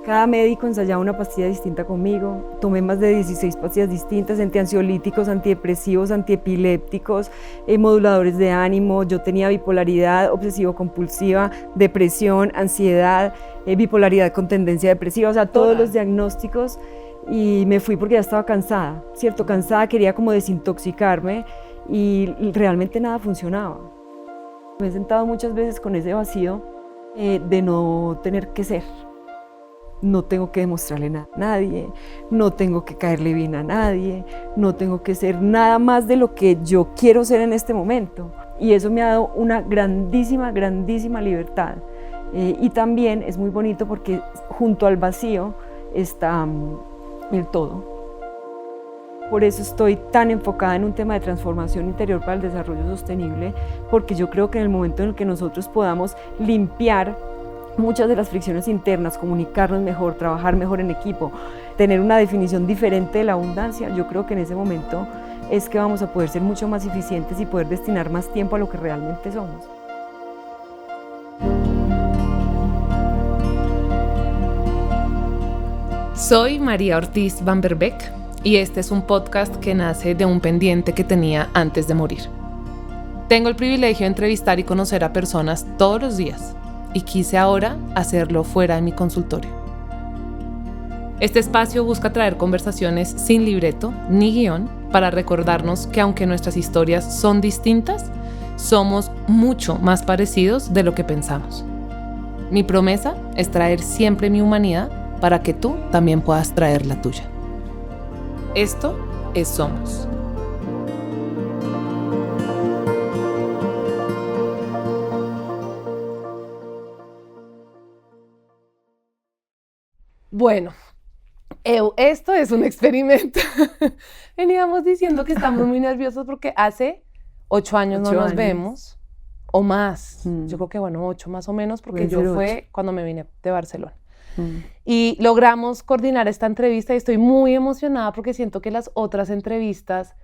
Cada médico ensayaba una pastilla distinta conmigo. Tomé más de 16 pastillas distintas entre ansiolíticos, antidepresivos, antiepilépticos, moduladores de ánimo. Yo tenía bipolaridad obsesivo-compulsiva, depresión, ansiedad, bipolaridad con tendencia depresiva, o sea, todos los diagnósticos. Y me fui porque ya estaba cansada, ¿cierto? Cansada, quería como desintoxicarme y realmente nada funcionaba. Me he sentado muchas veces con ese vacío de no tener que ser. No tengo que demostrarle nada a nadie, no tengo que caerle bien a nadie, no tengo que ser nada más de lo que yo quiero ser en este momento. Y eso me ha dado una grandísima, grandísima libertad. Y también es muy bonito porque junto al vacío está el todo. Por eso estoy tan enfocada en un tema de transformación interior para el desarrollo sostenible, porque yo creo que en el momento en el que nosotros podamos limpiar muchas de las fricciones internas, comunicarnos mejor, trabajar mejor en equipo, tener una definición diferente de la abundancia, yo creo que en ese momento es que vamos a poder ser mucho más eficientes y poder destinar más tiempo a lo que realmente somos. Soy María Ortiz Van Berbeck y este es un podcast que nace de un pendiente que tenía antes de morir. Tengo el privilegio de entrevistar y conocer a personas todos los días y quise ahora hacerlo fuera de mi consultorio. Este espacio busca traer conversaciones sin libreto ni guión para recordarnos que aunque nuestras historias son distintas, somos mucho más parecidos de lo que pensamos. Mi promesa es traer siempre mi humanidad para que tú también puedas traer la tuya. Esto es Somos. Bueno, esto es un experimento. Veníamos diciendo que estamos muy nerviosos porque hace 8 años no nos vemos, o más. Yo creo que 8 más o menos, porque yo fue cuando me vine de Barcelona. Y logramos coordinar esta entrevista y estoy muy emocionada porque siento que las otras entrevistas,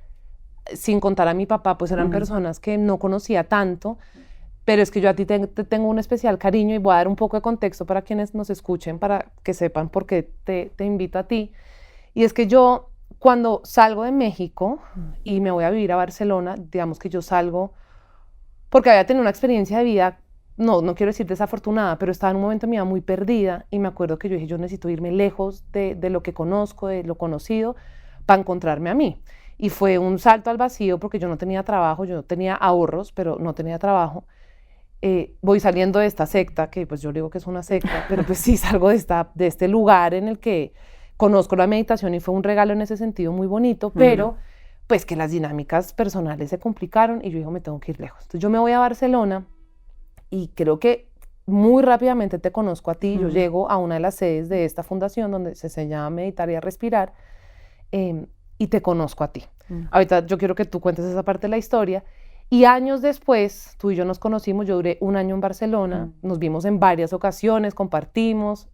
sin contar a mi papá, pues eran personas que no conocía tanto. Pero es que yo a ti te tengo un especial cariño y voy a dar un poco de contexto para quienes nos escuchen, para que sepan por qué te invito a ti. Y es que yo, cuando salgo de México y me voy a vivir a Barcelona, digamos que yo salgo porque había tenido una experiencia de vida, no quiero decir desafortunada, pero estaba en un momento de mi vida muy perdida y me acuerdo que yo dije, yo necesito irme lejos de lo que conozco, de lo conocido, para encontrarme a mí. Y fue un salto al vacío porque yo no tenía trabajo, yo tenía ahorros, pero no tenía trabajo. Voy saliendo de esta secta, que pues yo digo que es una secta, pero pues sí salgo de este lugar en el que conozco la meditación y fue un regalo en ese sentido muy bonito, pero pues que las dinámicas personales se complicaron y yo digo, me tengo que ir lejos. Entonces yo me voy a Barcelona y creo que muy rápidamente te conozco a ti. Yo llego a una de las sedes de esta fundación donde se enseña a meditar y a respirar y te conozco a ti. Ahorita yo quiero que tú cuentes esa parte de la historia. Y años después, tú y yo nos conocimos, yo duré 1 año en Barcelona, nos vimos en varias ocasiones, compartimos,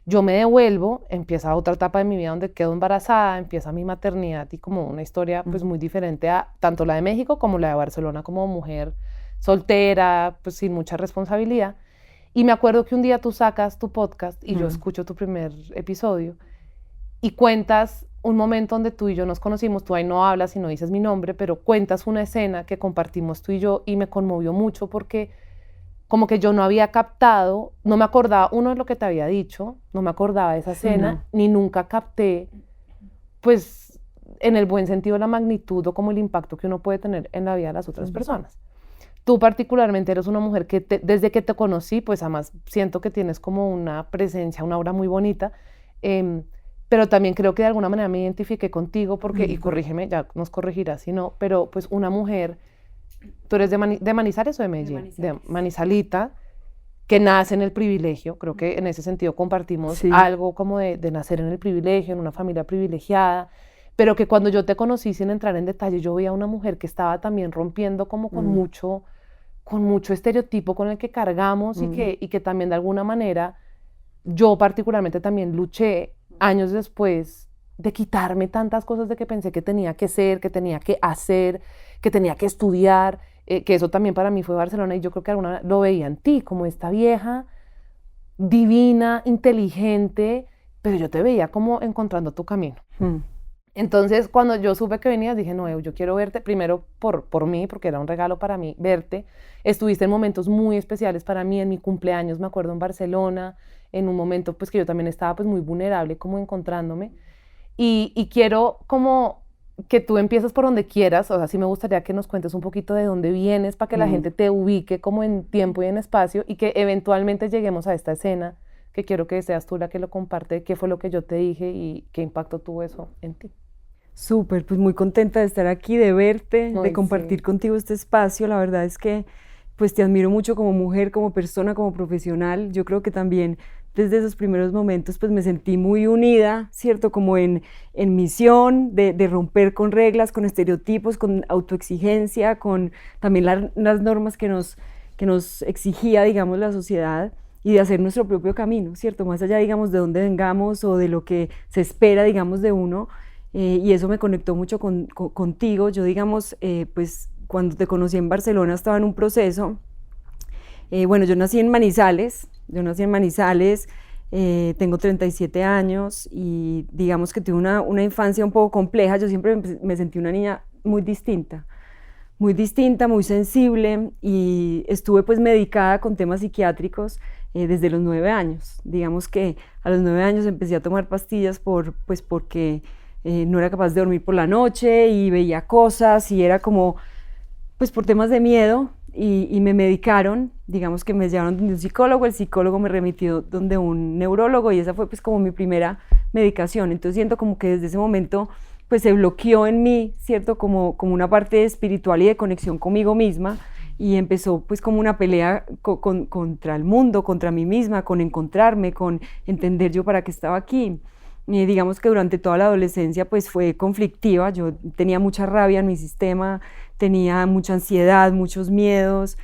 yo me devuelvo, empieza otra etapa de mi vida donde quedo embarazada, empieza mi maternidad y como una historia pues muy diferente a tanto la de México como la de Barcelona como mujer soltera, pues sin mucha responsabilidad. Y me acuerdo que un día tú sacas tu podcast y yo escucho tu primer episodio y cuentas un momento donde tú y yo nos conocimos, tú ahí no hablas y no dices mi nombre, pero cuentas una escena que compartimos tú y yo y me conmovió mucho porque como que yo no había captado, no me acordaba, uno de lo que te había dicho, no me acordaba de esa escena, ni nunca capté, pues en el buen sentido, la magnitud o como el impacto que uno puede tener en la vida de las otras personas. Tú particularmente eres una mujer que desde que te conocí, pues además siento que tienes como una presencia, una aura muy bonita, pero también creo que de alguna manera me identifiqué contigo porque, y corrígeme, ya nos corregirás si no, pero pues una mujer, ¿tú eres de Manizales o de Medellín? De Manizalita, que nace en el privilegio. Creo que en ese sentido compartimos algo como de nacer en el privilegio, en una familia privilegiada, pero que cuando yo te conocí, sin entrar en detalle, yo veía a una mujer que estaba también rompiendo como con mucho estereotipo con el que cargamos y que también de alguna manera yo particularmente también luché años después de quitarme tantas cosas de que pensé que tenía que ser, que tenía que hacer, que tenía que estudiar, que eso también para mí fue Barcelona y yo creo que alguna lo veía en ti, como esta vieja divina, inteligente, pero yo te veía como encontrando tu camino. Entonces, cuando yo supe que venías, dije, no, yo quiero verte, primero por mí, porque era un regalo para mí, verte. Estuviste en momentos muy especiales para mí, en mi cumpleaños, me acuerdo, en Barcelona, en un momento pues que yo también estaba pues muy vulnerable, como encontrándome. Y quiero como que tú empieces por donde quieras, o sea, sí me gustaría que nos cuentes un poquito de dónde vienes para que la gente te ubique como en tiempo y en espacio y que eventualmente lleguemos a esta escena, que quiero que seas tú la que lo comparte, qué fue lo que yo te dije y qué impacto tuvo eso en ti. Súper, pues muy contenta de estar aquí, de verte, Ay, de compartir sí. contigo este espacio. La verdad es que pues te admiro mucho como mujer, como persona, como profesional. Yo creo que también desde esos primeros momentos pues me sentí muy unida, ¿cierto? Como en misión de romper con reglas, con estereotipos, con autoexigencia, con también las normas que nos exigía, digamos, la sociedad y de hacer nuestro propio camino, ¿cierto? Más allá, digamos, de dónde vengamos o de lo que se espera, digamos, de uno. Y eso me conectó mucho contigo. Yo, digamos, pues cuando te conocí en Barcelona estaba en un proceso. Bueno, yo nací en Manizales, tengo 37 años y digamos que tuve una infancia un poco compleja. Yo siempre me sentí una niña muy distinta, muy sensible y estuve pues medicada con temas psiquiátricos desde los 9 años. Digamos que a los 9 años empecé a tomar pastillas porque no era capaz de dormir por la noche y veía cosas y era como, pues por temas de miedo y me medicaron, digamos que me llevaron donde un psicólogo, el psicólogo me remitió donde un neurólogo y esa fue pues como mi primera medicación. Entonces siento como que desde ese momento pues se bloqueó en mí, ¿cierto? Como una parte espiritual y de conexión conmigo misma y empezó pues como una pelea contra el mundo, contra mí misma, con encontrarme, con entender yo para qué estaba aquí. Digamos que durante toda la adolescencia pues fue conflictiva, yo tenía mucha rabia en mi sistema, tenía mucha ansiedad, muchos miedos,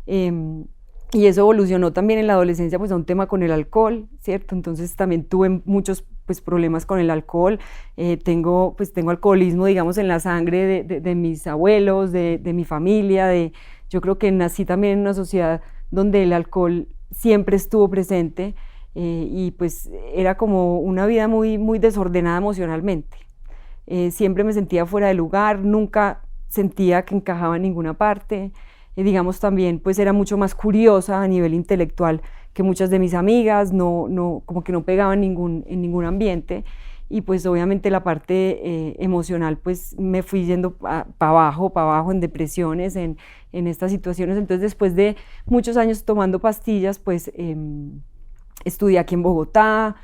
y eso evolucionó también en la adolescencia pues a un tema con el alcohol, ¿cierto? Entonces también tuve muchos pues problemas con el alcohol, tengo alcoholismo digamos en la sangre de mis abuelos, de mi familia, yo creo que nací también en una sociedad donde el alcohol siempre estuvo presente. Y pues era como una vida muy desordenada emocionalmente. Siempre me sentía fuera de lugar, nunca sentía que encajaba en ninguna parte. Digamos también pues era mucho más curiosa a nivel intelectual que muchas de mis amigas, como que no pegaba en ningún ambiente. Y pues obviamente la parte emocional pues me fui yendo para abajo en depresiones, en estas situaciones. Entonces después de muchos años tomando pastillas pues estudié aquí en Bogotá,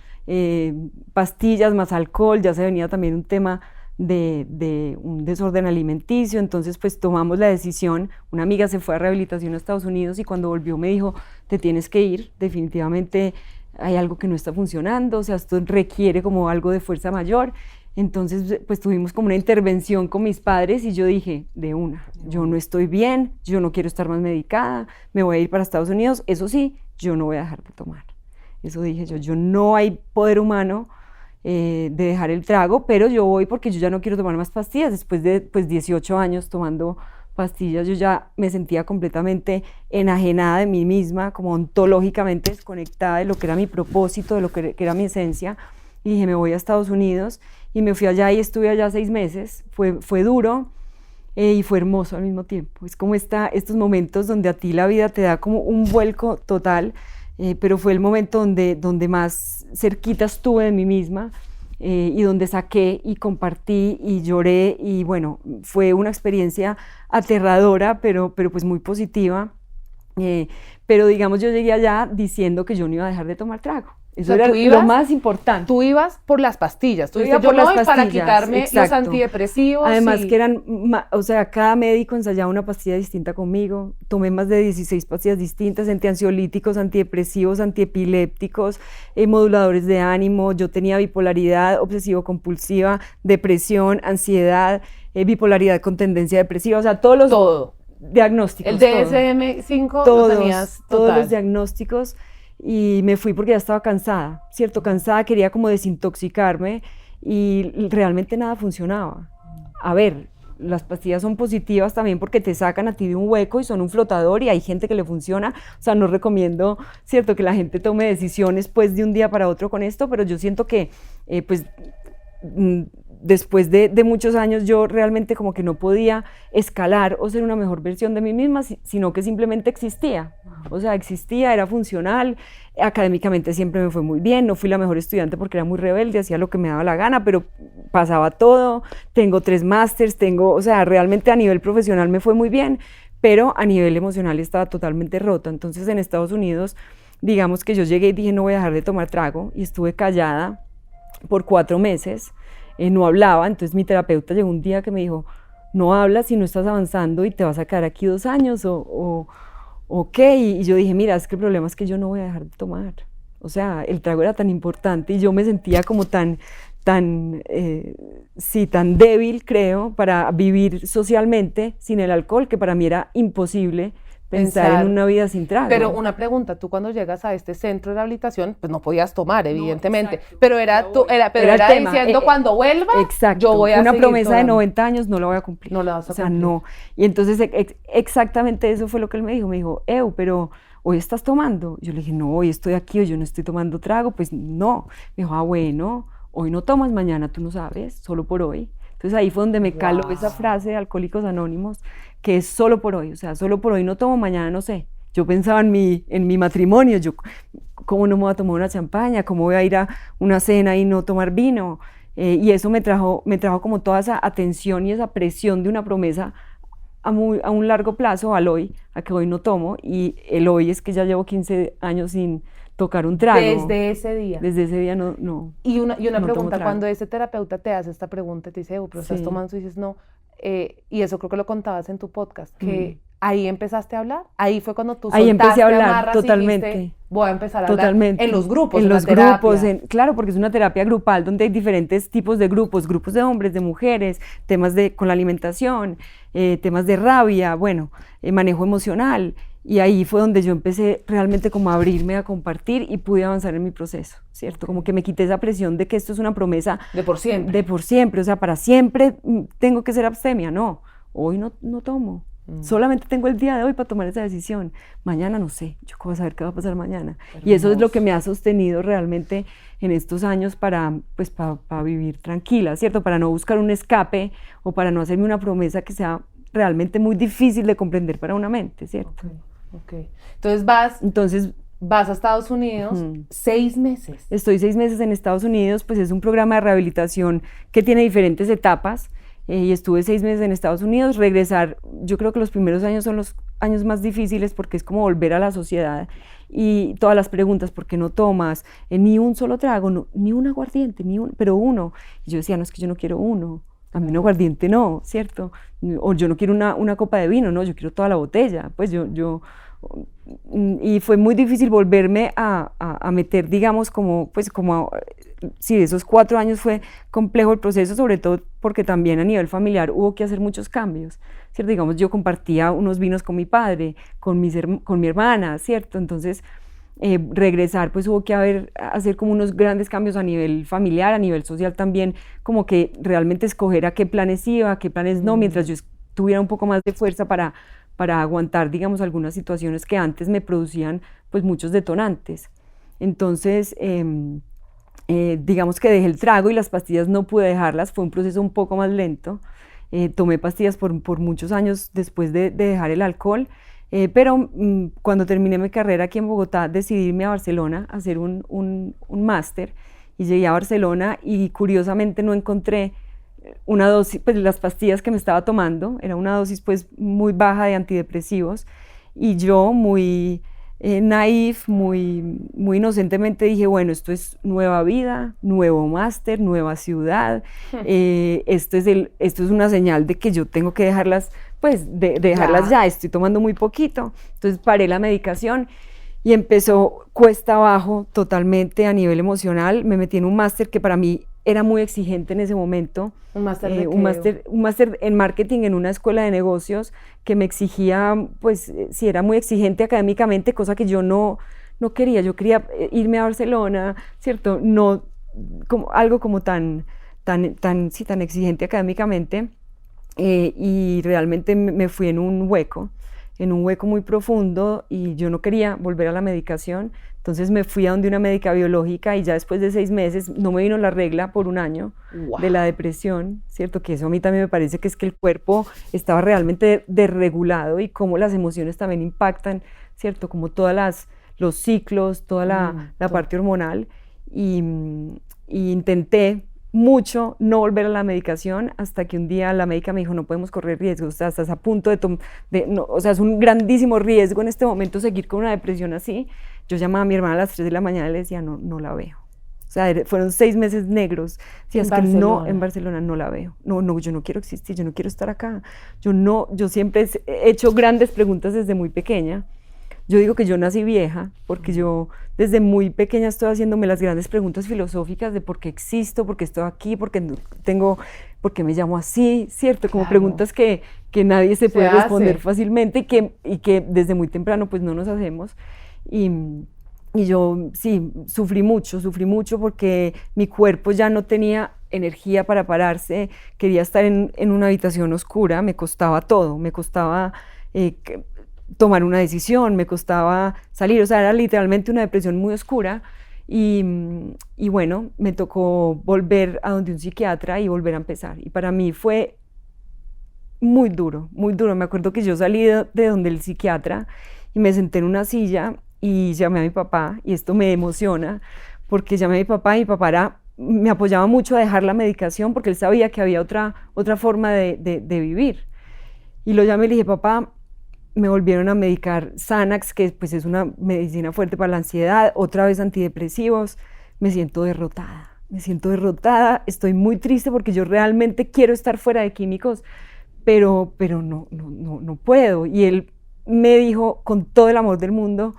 pastillas más alcohol, ya se venía también un tema de un desorden alimenticio, entonces pues tomamos la decisión, una amiga se fue a rehabilitación a Estados Unidos y cuando volvió me dijo, te tienes que ir, definitivamente hay algo que no está funcionando, o sea, esto requiere como algo de fuerza mayor. Entonces, pues tuvimos como una intervención con mis padres y yo dije, yo no estoy bien, yo no quiero estar más medicada, me voy a ir para Estados Unidos, eso sí, yo no voy a dejar de tomar. Eso dije yo no hay poder humano de dejar el trago, pero yo voy porque yo ya no quiero tomar más pastillas. Después de pues, 18 años tomando pastillas, yo ya me sentía completamente enajenada de mí misma, como ontológicamente desconectada de lo que era mi propósito, de lo que era mi esencia. Y dije, me voy a Estados Unidos y me fui allá y estuve allá 6 meses. Fue duro y fue hermoso al mismo tiempo. Es como estos momentos donde a ti la vida te da como un vuelco total. Pero fue el momento donde más cerquita estuve de mí misma y donde saqué y compartí y lloré y bueno, fue una experiencia aterradora, pero pues muy positiva. Pero digamos, yo llegué allá diciendo que yo no iba a dejar de tomar trago. Eso era lo más importante. Tú ibas por las pastillas. Tú ibas por las pastillas para quitarme exacto. Los antidepresivos. Además que o sea, cada médico ensayaba una pastilla distinta conmigo. Tomé más de 16 pastillas distintas entre ansiolíticos, antidepresivos, antiepilépticos, moduladores de ánimo. Yo tenía bipolaridad obsesivo-compulsiva, depresión, ansiedad, bipolaridad con tendencia depresiva. O sea, Todo. Diagnósticos. El DSM-5 lo tenías total. Todos los diagnósticos. Y me fui porque ya estaba cansada, ¿cierto? Cansada, quería como desintoxicarme y realmente nada funcionaba. A ver, las pastillas son positivas también porque te sacan a ti de un hueco y son un flotador y hay gente que le funciona, o sea, no recomiendo, cierto, que la gente tome decisiones pues de un día para otro con esto, pero yo siento que pues después de muchos años yo realmente como que no podía escalar o ser una mejor versión de mí misma, sino que simplemente existía, o sea, existía, era funcional, académicamente siempre me fue muy bien, no fui la mejor estudiante porque era muy rebelde, hacía lo que me daba la gana, pero pasaba todo, tengo 3 másters, o sea, realmente a nivel profesional me fue muy bien, pero a nivel emocional estaba totalmente rota. Entonces en Estados Unidos, digamos que yo llegué y dije no voy a dejar de tomar trago y estuve callada por 4 meses, no hablaba, entonces mi terapeuta llegó un día que me dijo, no hablas si no estás avanzando y te vas a quedar aquí 2 años o qué, y yo dije, mira, es que el problema es que yo no voy a dejar de tomar, o sea, el trago era tan importante y yo me sentía como tan débil, creo, para vivir socialmente sin el alcohol, que para mí era imposible pensar en una vida sin trago. Pero una pregunta, tú cuando llegas a este centro de rehabilitación, pues no podías tomar, evidentemente, no, pero era diciendo cuando vuelva, yo voy a una promesa tomando. De 90 años no la voy a cumplir. No la vas a cumplir. O sea, no. Y entonces exactamente eso fue lo que él me dijo, pero ¿hoy estás tomando? Yo le dije, no, hoy estoy aquí, hoy yo no estoy tomando trago, pues no. Me dijo, bueno, hoy no tomas, mañana tú no sabes, solo por hoy. Entonces ahí fue donde me caló esa frase de Alcohólicos Anónimos, que es solo por hoy, o sea, solo por hoy no tomo, mañana no sé. Yo pensaba en mi matrimonio, yo, ¿cómo no me voy a tomar una champaña? ¿Cómo voy a ir a una cena y no tomar vino? Y eso me trajo como toda esa atención y esa presión de una promesa a un largo plazo, al hoy, a que hoy no tomo, y el hoy es que ya llevo 15 años sin tocar un trago. Desde ese día. Desde ese día no. Y una pregunta, cuando ese terapeuta te hace esta pregunta, te dice, pero estás tomando, tú dices no, y eso creo que lo contabas en tu podcast, que ahí empezaste a hablar, ahí fue cuando tú soltaste, ahí empecé a hablar, amarras totalmente. Y dijiste, voy a empezar a hablar en los grupos, en los terapia. grupos, claro, porque es una terapia grupal donde hay diferentes tipos de grupos de hombres, de mujeres, temas con la alimentación, temas de rabia, bueno, manejo emocional. Y ahí fue donde yo empecé realmente como a abrirme, a compartir y pude avanzar en mi proceso, ¿cierto? Como que me quité esa presión de que esto es una promesa de por siempre. De por siempre, o sea, para siempre tengo que ser abstemia, no, hoy no tomo. Solamente tengo el día de hoy para tomar esa decisión. Mañana no sé, yo cómo voy a saber qué va a pasar mañana. Hermoso. Y eso es lo que me ha sostenido realmente en estos años para vivir tranquila, ¿cierto? Para no buscar un escape o para no hacerme una promesa que sea realmente muy difícil de comprender para una mente, ¿cierto? Okay. Entonces vas a Estados Unidos 6 meses. Estoy 6 meses en Estados Unidos, pues es un programa de rehabilitación que tiene diferentes etapas. Y estuve 6 meses en Estados Unidos. Regresar, yo creo que los primeros años son los años más difíciles porque es como volver a la sociedad y todas las preguntas, ¿por qué no tomas? Ni un solo trago, no, ni un aguardiente, pero uno. Y yo decía, no, es que yo no quiero uno, a mí un aguardiente no, ¿cierto? O yo no quiero una copa de vino, no, yo quiero toda la botella. Pues y fue muy difícil volverme a meter, digamos, sí, esos 4 años fue complejo el proceso, sobre todo porque también a nivel familiar hubo que hacer muchos cambios, ¿cierto? Digamos, yo compartía unos vinos con mi padre, con mi hermana, ¿cierto? Entonces, regresar, pues hubo que hacer como unos grandes cambios a nivel familiar, a nivel social también, como que realmente escoger a qué planes iba, a qué planes no, mientras yo tuviera un poco más de fuerza para aguantar, digamos, algunas situaciones que antes me producían, pues, muchos detonantes. Entonces, digamos que dejé el trago y las pastillas no pude dejarlas, fue un proceso un poco más lento. Tomé pastillas por muchos años después de dejar el alcohol, pero cuando terminé mi carrera aquí en Bogotá decidí irme a Barcelona a hacer un máster y llegué a Barcelona y curiosamente no encontré una dosis, pues las pastillas que me estaba tomando, era una dosis pues muy baja de antidepresivos y yo muy naif, muy inocentemente dije, bueno, esto es nueva vida, nuevo máster, nueva ciudad, esto es una señal de que yo tengo que dejarlas, pues dejarlas ya, estoy tomando muy poquito, entonces paré la medicación y empezó cuesta abajo totalmente a nivel emocional, me metí en un máster que para mí era muy exigente en ese momento. ¿Un máster de qué? Un máster en marketing en una escuela de negocios que me exigía, pues sí, era muy exigente académicamente, cosa que yo no quería. Yo quería irme a Barcelona, ¿cierto? No como algo como tan exigente académicamente. y realmente me fui en un hueco muy profundo y yo no quería volver a la medicación. Entonces me fui a donde una médica biológica y ya después de 6 meses no me vino la regla por 1 año de la depresión, ¿cierto? Que eso a mí también me parece que es que el cuerpo estaba realmente desregulado y cómo las emociones también impactan, ¿cierto? Como los ciclos, toda la parte hormonal. Y intenté mucho no volver a la medicación hasta que un día la médica me dijo no podemos correr riesgos, o sea, estás a punto no, o sea, es un grandísimo riesgo en este momento seguir con una depresión así. Yo llamaba a mi hermana a las 3 de la mañana y le decía no la veo. O sea, fueron 6 meses negros. Si es que no, en Barcelona no la veo. No, yo no quiero existir, yo no quiero estar acá. Yo siempre he hecho grandes preguntas desde muy pequeña. Yo digo que yo nací vieja porque yo desde muy pequeña estoy haciéndome las grandes preguntas filosóficas de por qué existo, por qué estoy aquí, por qué me llamo así, ¿cierto? Como preguntas que nadie se puede responder fácilmente y que desde muy temprano pues no nos hacemos. Y yo sí, sufrí mucho porque mi cuerpo ya no tenía energía para pararse, quería estar en una habitación oscura, me costaba todo, me costaba tomar una decisión, me costaba salir, o sea, era literalmente una depresión muy oscura y bueno, me tocó volver a donde un psiquiatra y volver a empezar. Y para mí fue muy duro. Me acuerdo que yo salí de donde el psiquiatra y me senté en una silla y llamé a mi papá, y esto me emociona, porque llamé a mi papá y mi papá me apoyaba mucho a dejar la medicación porque él sabía que había otra forma de vivir. Y lo llamé y le dije, papá, me volvieron a medicar Xanax, que pues es una medicina fuerte para la ansiedad, otra vez antidepresivos, me siento derrotada, estoy muy triste porque yo realmente quiero estar fuera de químicos, pero no puedo. Y él me dijo con todo el amor del mundo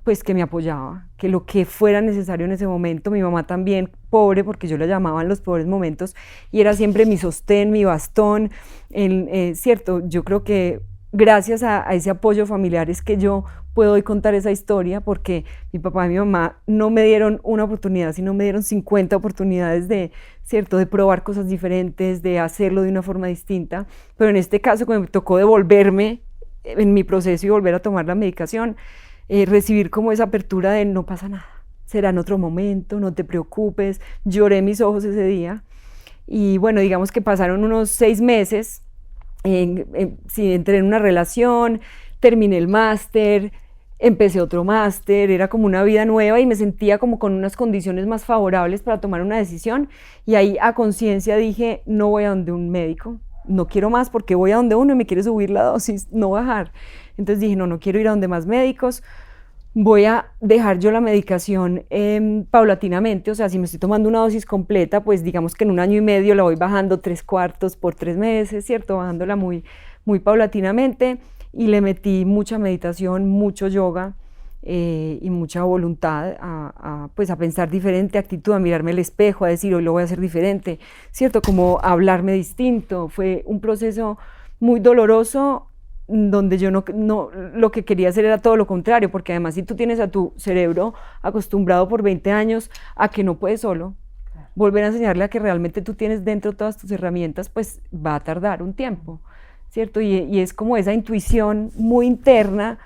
pues que me apoyaba, que lo que fuera necesario en ese momento. Mi mamá también, pobre, porque yo la llamaba en los pobres momentos y era siempre mi sostén, mi bastón. Cierto, yo creo que gracias a ese apoyo familiar es que yo puedo hoy contar esa historia, porque mi papá y mi mamá no me dieron una oportunidad, sino me dieron 50 oportunidades ¿cierto? De probar cosas diferentes, de hacerlo de una forma distinta. Pero en este caso, cuando me tocó devolverme en mi proceso y volver a tomar la medicación, recibir como esa apertura de no pasa nada, será en otro momento, no te preocupes. Lloré mis ojos ese día y bueno, digamos que pasaron unos 6 meses, sí, entré en una relación, terminé el máster, empecé otro máster, era como una vida nueva y me sentía como con unas condiciones más favorables para tomar una decisión, y ahí a conciencia dije, no voy a donde un médico, no quiero más, porque voy a donde uno y me quiere subir la dosis, no bajar. Entonces dije, no quiero ir a donde más médicos, voy a dejar yo la medicación paulatinamente. O sea, si me estoy tomando una dosis completa, pues digamos que en 1 año y medio la voy bajando 3/4 por 3 meses, ¿cierto? Bajándola muy, muy paulatinamente, y le metí mucha meditación, mucho yoga, y mucha voluntad pues a pensar diferente, actitud, a mirarme al espejo, a decir hoy lo voy a hacer diferente, ¿cierto? Como hablarme distinto. Fue un proceso muy doloroso donde yo lo que quería hacer era todo lo contrario, porque además si tú tienes a tu cerebro acostumbrado por 20 años a que no puedes solo, volver a enseñarle a que realmente tú tienes dentro todas tus herramientas, pues va a tardar un tiempo, ¿cierto? Y es como esa intuición muy interna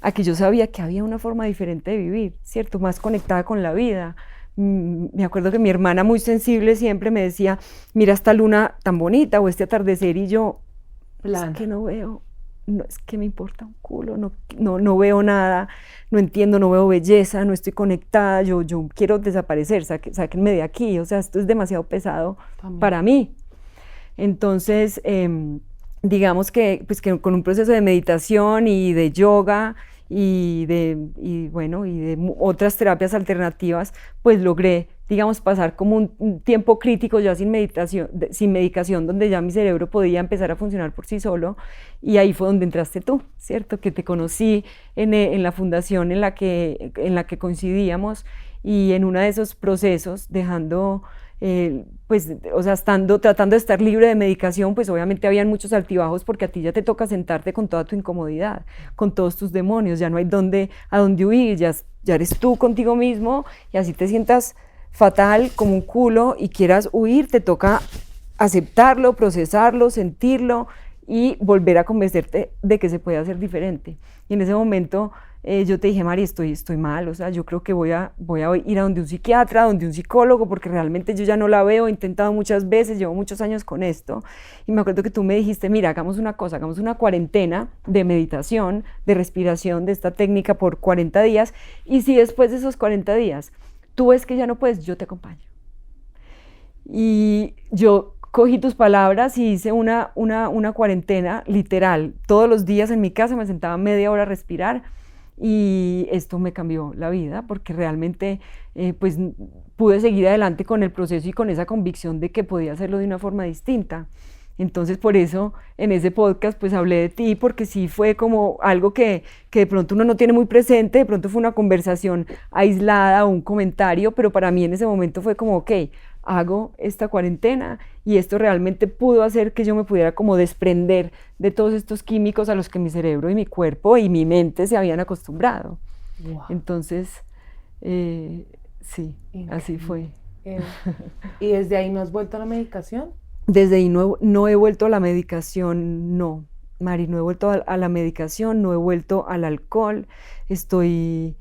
a que yo sabía que había una forma diferente de vivir, ¿cierto? Más conectada con la vida. Me acuerdo que mi hermana, muy sensible, siempre me decía, mira esta luna tan bonita o este atardecer, y yo, es que no veo, no, es que me importa un culo, no veo nada, no entiendo, no veo belleza, no estoy conectada, yo quiero desaparecer, sáquenme de aquí, o sea, esto es demasiado pesado para mí. Entonces, digamos que, pues, que con un proceso de meditación y de yoga y de otras terapias alternativas, pues logré, digamos, pasar como un tiempo crítico ya sin medicación, donde ya mi cerebro podía empezar a funcionar por sí solo, y ahí fue donde entraste tú, ¿cierto? Que te conocí en la fundación en la que coincidíamos, y en uno de esos procesos, dejando... pues, o sea, tratando de estar libre de medicación, pues obviamente habían muchos altibajos, porque a ti ya te toca sentarte con toda tu incomodidad, con todos tus demonios, ya no hay a dónde huir, ya eres tú contigo mismo, y así te sientas fatal como un culo y quieras huir, te toca aceptarlo, procesarlo, sentirlo y volver a convencerte de que se puede hacer diferente. Y en ese momento yo te dije, Mari, estoy mal, o sea, yo creo que voy a ir a donde un psiquiatra, donde un psicólogo, porque realmente yo ya no la veo, he intentado muchas veces, llevo muchos años con esto. Y me acuerdo que tú me dijiste, mira, hagamos una cosa, hagamos una cuarentena de meditación, de respiración, de esta técnica por 40 días, y si después de esos 40 días tú ves que ya no puedes, yo te acompaño. Y yo cogí tus palabras y hice una cuarentena literal. Todos los días en mi casa me sentaba media hora a respirar y esto me cambió la vida porque realmente pues pude seguir adelante con el proceso y con esa convicción de que podía hacerlo de una forma distinta. Entonces por eso en ese podcast pues hablé de ti, porque sí fue como algo que de pronto uno no tiene muy presente, de pronto fue una conversación aislada o un comentario, pero para mí en ese momento fue como, ok, hago esta cuarentena y esto realmente pudo hacer que yo me pudiera como desprender de todos estos químicos a los que mi cerebro y mi cuerpo y mi mente se habían acostumbrado. Wow. Entonces, sí, así fue. ¿Y desde ahí no has vuelto a la medicación? Desde ahí no he vuelto a la medicación, no, Mari, no he vuelto a la medicación, no he vuelto al alcohol, estoy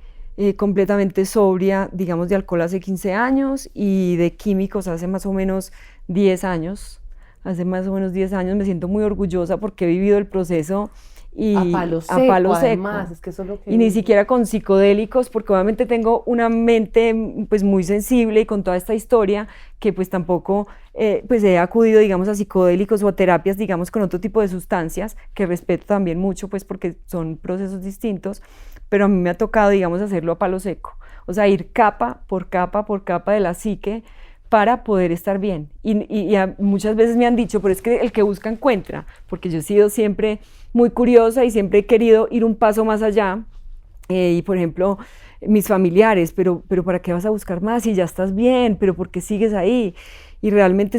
completamente sobria, digamos, de alcohol hace 15 años y de químicos hace más o menos 10 años. Hace más o menos 10 años me siento muy orgullosa porque he vivido el proceso y a palo seco, además, es que eso es lo que... Y ni siquiera con psicodélicos, porque obviamente tengo una mente pues muy sensible y con toda esta historia que pues tampoco pues he acudido, digamos, a psicodélicos o a terapias, digamos, con otro tipo de sustancias que respeto también mucho, pues porque son procesos distintos, pero a mí me ha tocado, digamos, hacerlo a palo seco, o sea, ir capa por capa de la psique para poder estar bien. Y muchas veces me han dicho, pero es que el que busca encuentra, porque yo he sido siempre muy curiosa y siempre he querido ir un paso más allá. Y por ejemplo, mis familiares, pero ¿para qué vas a buscar más si ya estás bien? ¿Pero por qué sigues ahí? Y realmente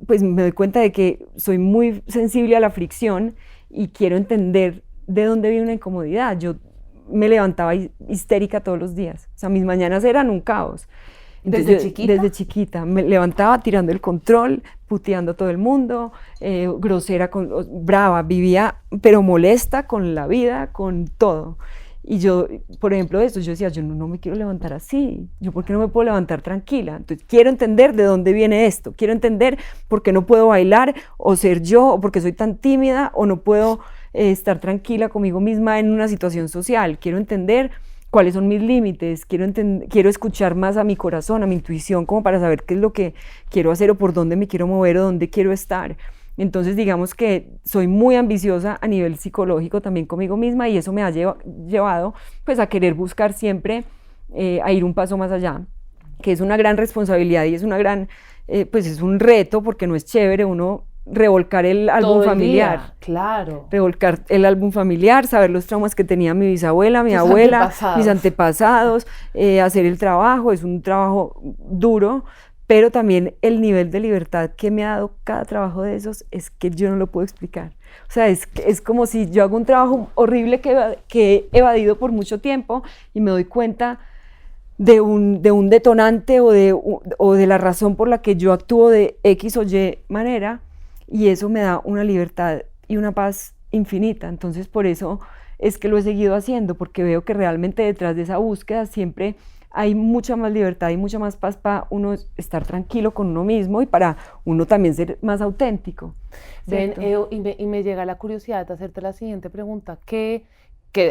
pues me doy cuenta de que soy muy sensible a la fricción y quiero entender de dónde viene una incomodidad. Yo me levantaba histérica todos los días, o sea, mis mañanas eran un caos. Entonces, ¿Desde chiquita? Desde chiquita, me levantaba tirando el control, puteando a todo el mundo, grosera, brava, vivía, pero molesta con la vida, con todo. Y yo, por ejemplo, yo decía, yo no me quiero levantar así, yo ¿por qué no me puedo levantar tranquila? Entonces quiero entender de dónde viene esto, quiero entender por qué no puedo bailar o ser yo, o por qué soy tan tímida, o no puedo estar tranquila conmigo misma en una situación social. Quiero entender cuáles son mis límites, quiero escuchar más a mi corazón, a mi intuición, como para saber qué es lo que quiero hacer o por dónde me quiero mover o dónde quiero estar. Entonces digamos que soy muy ambiciosa a nivel psicológico también conmigo misma y eso me ha llevado pues a querer buscar siempre, a ir un paso más allá, que es una gran responsabilidad y es una gran, pues es un reto porque no es chévere uno revolcar el álbum familiar. Día, claro. Revolcar el álbum familiar, saber los traumas que tenía mi bisabuela, mi abuela, mis antepasados, hacer el trabajo, es un trabajo duro, pero también el nivel de libertad que me ha dado cada trabajo de esos es que yo no lo puedo explicar. O sea, es como si yo hago un trabajo horrible que he evadido por mucho tiempo y me doy cuenta de un detonante o de la razón por la que yo actúo de X o Y manera, y eso me da una libertad y una paz infinita. Entonces por eso es que lo he seguido haciendo, porque veo que realmente detrás de esa búsqueda siempre hay mucha más libertad y mucha más paz para uno estar tranquilo con uno mismo y para uno también ser más auténtico. Ven, y me llega la curiosidad de hacerte la siguiente pregunta, que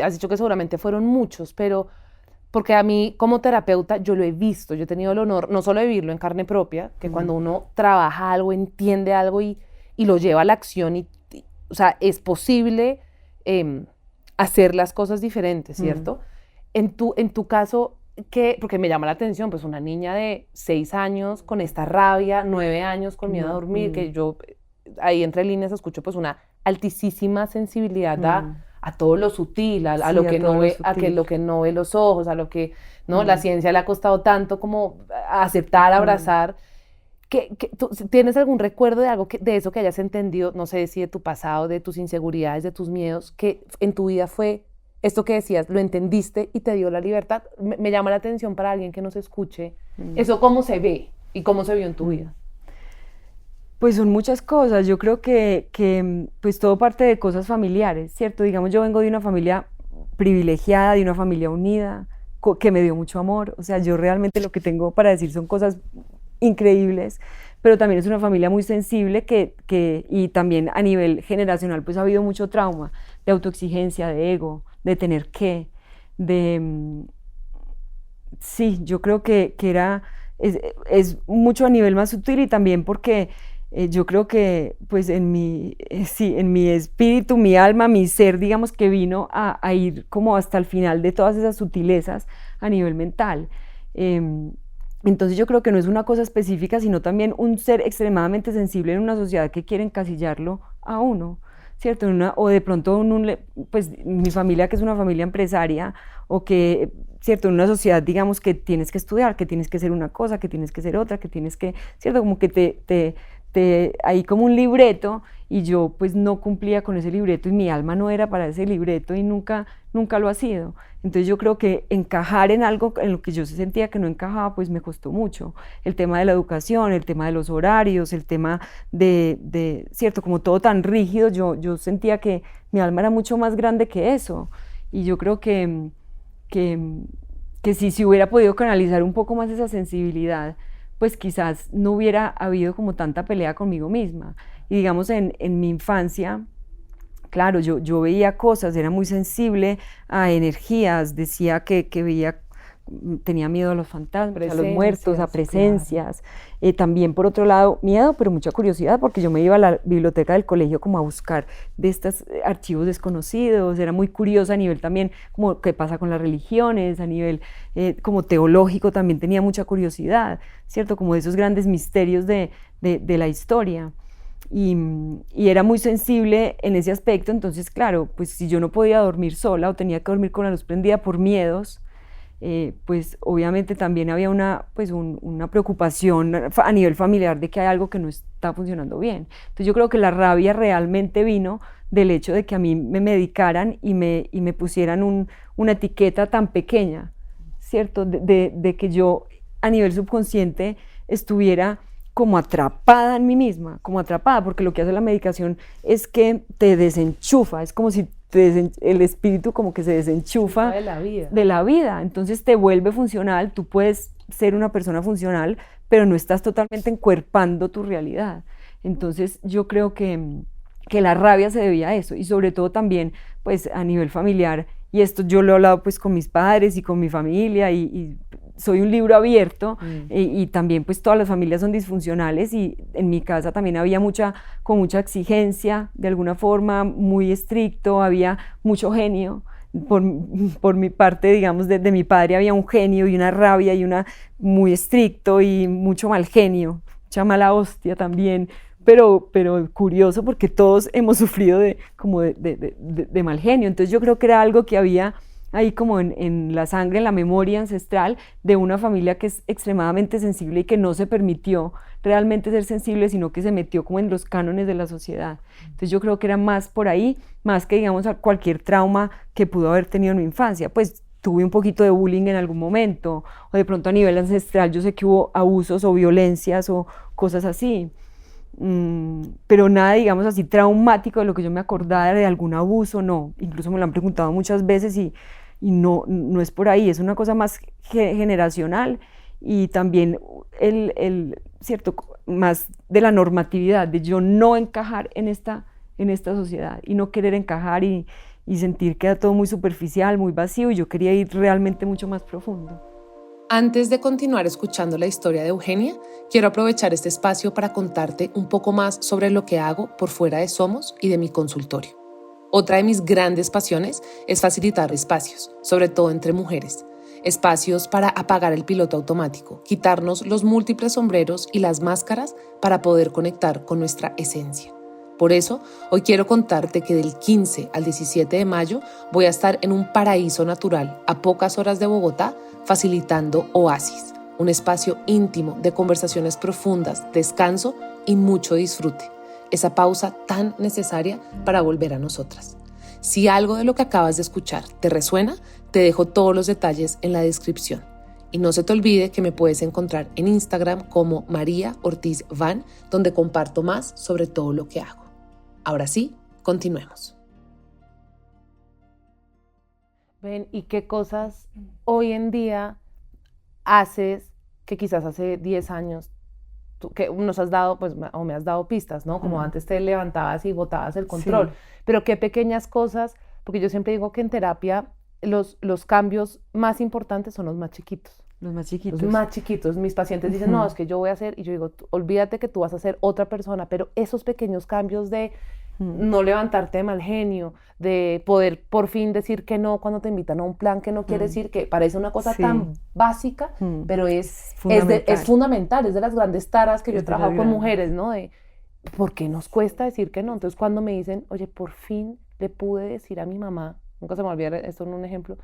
has dicho que seguramente fueron muchos, pero porque a mí como terapeuta yo lo he visto, yo he tenido el honor no solo de vivirlo en carne propia, que cuando uno trabaja algo, entiende algo y lo lleva a la acción, o sea, es posible hacer las cosas diferentes, ¿cierto? En tu caso, porque me llama la atención, pues una niña de 6 años con esta rabia, 9 años con miedo a dormir, que yo ahí entre líneas escucho pues una altísima sensibilidad a todo lo sutil, a lo que no ve, a lo que no ve los ojos, a lo que no la ciencia le ha costado tanto como aceptar, abrazar. ¿Tú tienes algún recuerdo de algo de eso que hayas entendido, no sé si de tu pasado, de tus inseguridades, de tus miedos, que en tu vida fue esto que decías, lo entendiste y te dio la libertad? Me llama la atención para alguien que nos escuche, eso cómo se ve y cómo se vio en tu vida. Pues son muchas cosas, yo creo que pues todo parte de cosas familiares, ¿cierto? Digamos, yo vengo de una familia privilegiada, de una familia unida, que me dio mucho amor, o sea, yo realmente lo que tengo para decir son cosas increíbles, pero también es una familia muy sensible y también a nivel generacional pues ha habido mucho trauma de autoexigencia, de ego, de tener de... Sí, yo creo es mucho a nivel más sutil y también porque yo creo que pues sí, en mi espíritu, mi alma, mi ser, digamos que vino a ir como hasta el final de todas esas sutilezas a nivel mental. Entonces yo creo que no es una cosa específica, sino también un ser extremadamente sensible en una sociedad que quiere encasillarlo a uno, ¿cierto? O de pronto pues mi familia, que es una familia empresaria, o que, ¿cierto? En una sociedad, digamos, que tienes que estudiar, que tienes que ser una cosa, que tienes que ser otra, que tienes que, ¿cierto? Como que hay como un libreto y yo pues no cumplía con ese libreto y mi alma no era para ese libreto y nunca lo ha sido. Entonces yo creo que encajar en algo en lo que yo sentía que no encajaba pues me costó mucho. El tema de la educación, el tema de los horarios, el tema cierto, como todo tan rígido, yo sentía que mi alma era mucho más grande que eso y yo creo que, que si hubiera podido canalizar un poco más esa sensibilidad, pues quizás no hubiera habido como tanta pelea conmigo misma. Y digamos, en mi infancia, claro, yo veía cosas, era muy sensible a energías, decía que tenía miedo a los fantasmas, a los muertos, a presencias. Claro. También, por otro lado, miedo, pero mucha curiosidad, porque yo me iba a la biblioteca del colegio como a buscar de estos archivos desconocidos, era muy curiosa a nivel también, como qué pasa con las religiones, a nivel como teológico también tenía mucha curiosidad, ¿cierto? Como de esos grandes misterios de la historia. Y era muy sensible en ese aspecto, entonces, claro, pues si yo no podía dormir sola o tenía que dormir con la luz prendida por miedos, pues obviamente también había una preocupación a nivel familiar de que hay algo que no está funcionando bien. Entonces yo creo que la rabia realmente vino del hecho de que a mí me medicaran y me pusieran una etiqueta tan pequeña, ¿cierto? De que yo a nivel subconsciente estuviera como atrapada en mí misma, como atrapada, porque lo que hace la medicación es que te desenchufa, es como si el espíritu como que se desenchufa de la vida, entonces te vuelve funcional, tú puedes ser una persona funcional, pero no estás totalmente encuerpando tu realidad. Entonces yo creo que la rabia se debía a eso, y sobre todo también pues a nivel familiar, y esto yo lo he hablado pues con mis padres y con mi familia, y soy un libro abierto, y también pues todas las familias son disfuncionales, y en mi casa también había mucha exigencia, de alguna forma, muy estricto, había mucho genio, por mi parte, digamos, de mi padre había un genio y una rabia y muy estricto y mucho mal genio, mucha mala hostia también, pero curioso porque todos hemos sufrido de mal genio, entonces yo creo que era algo que había ahí como en la sangre, en la memoria ancestral de una familia que es extremadamente sensible y que no se permitió realmente ser sensible, sino que se metió como en los cánones de la sociedad. Entonces yo creo que era más por ahí, más que digamos a cualquier trauma que pudo haber tenido en mi infancia, pues tuve un poquito de bullying en algún momento, o de pronto a nivel ancestral yo sé que hubo abusos o violencias o cosas así, pero nada, digamos así, traumático de lo que yo me acordara de algún abuso, no, incluso me lo han preguntado muchas veces y no es por ahí, es una cosa más generacional y también cierto, más de la normatividad, de yo no encajar en esta sociedad y no querer encajar y sentir que era todo muy superficial, muy vacío, y yo quería ir realmente mucho más profundo. Antes de continuar escuchando la historia de Eugenia, quiero aprovechar este espacio para contarte un poco más sobre lo que hago por fuera de Somos y de mi consultorio. Otra de mis grandes pasiones es facilitar espacios, sobre todo entre mujeres. Espacios para apagar el piloto automático, quitarnos los múltiples sombreros y las máscaras para poder conectar con nuestra esencia. Por eso, hoy quiero contarte que del 15 al 17 de mayo voy a estar en un paraíso natural a pocas horas de Bogotá, facilitando Oasis, un espacio íntimo de conversaciones profundas, descanso y mucho disfrute. Esa pausa tan necesaria para volver a nosotras. Si algo de lo que acabas de escuchar te resuena, te dejo todos los detalles en la descripción. Y no se te olvide que me puedes encontrar en Instagram como María Ortiz Van, donde comparto más sobre todo lo que hago. Ahora sí, continuemos. Ven, ¿y qué cosas hoy en día haces que quizás hace 10 años tú, que nos has dado, pues, o me has dado pistas, ¿no? Como antes te levantabas y botabas el control. Sí. Pero qué pequeñas cosas, porque yo siempre digo que en terapia los cambios más importantes son los más chiquitos. Los más chiquitos. Los más chiquitos. Mis pacientes dicen, no, es que yo voy a hacer, y yo digo, olvídate que tú vas a ser otra persona, pero esos pequeños cambios de no levantarte de mal genio, de poder por fin decir que no cuando te invitan a un plan que no quiere decir, que parece una cosa tan básica, pero es fundamental, es de las grandes taras que yo he trabajado con mujeres, ¿no? De, ¿por qué nos cuesta decir que no? Entonces cuando me dicen, oye, por fin le pude decir a mi mamá, nunca se me olvida esto en un ejemplo,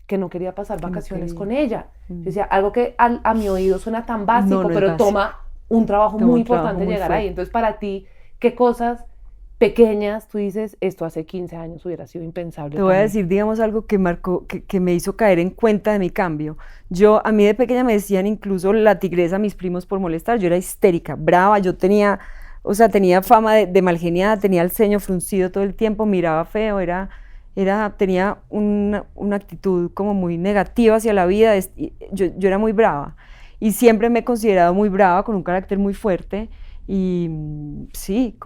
que no quería pasar vacaciones con ella. Yo decía, algo que a mi oído suena tan básico, no pero toma un trabajo muy importante llegar ahí. Entonces para ti, ¿qué cosas pequeñas tú dices, esto hace 15 años hubiera sido impensable? Te voy a decir, digamos, algo que marcó, que me hizo caer en cuenta de mi cambio. A mí de pequeña me decían incluso la tigresa a mis primos por molestar. Yo era histérica, brava, yo tenía fama de malgeniada, tenía el ceño fruncido todo el tiempo, miraba feo, tenía una actitud como muy negativa hacia la vida. Yo era muy brava y siempre me he considerado muy brava, con un carácter muy fuerte y sí,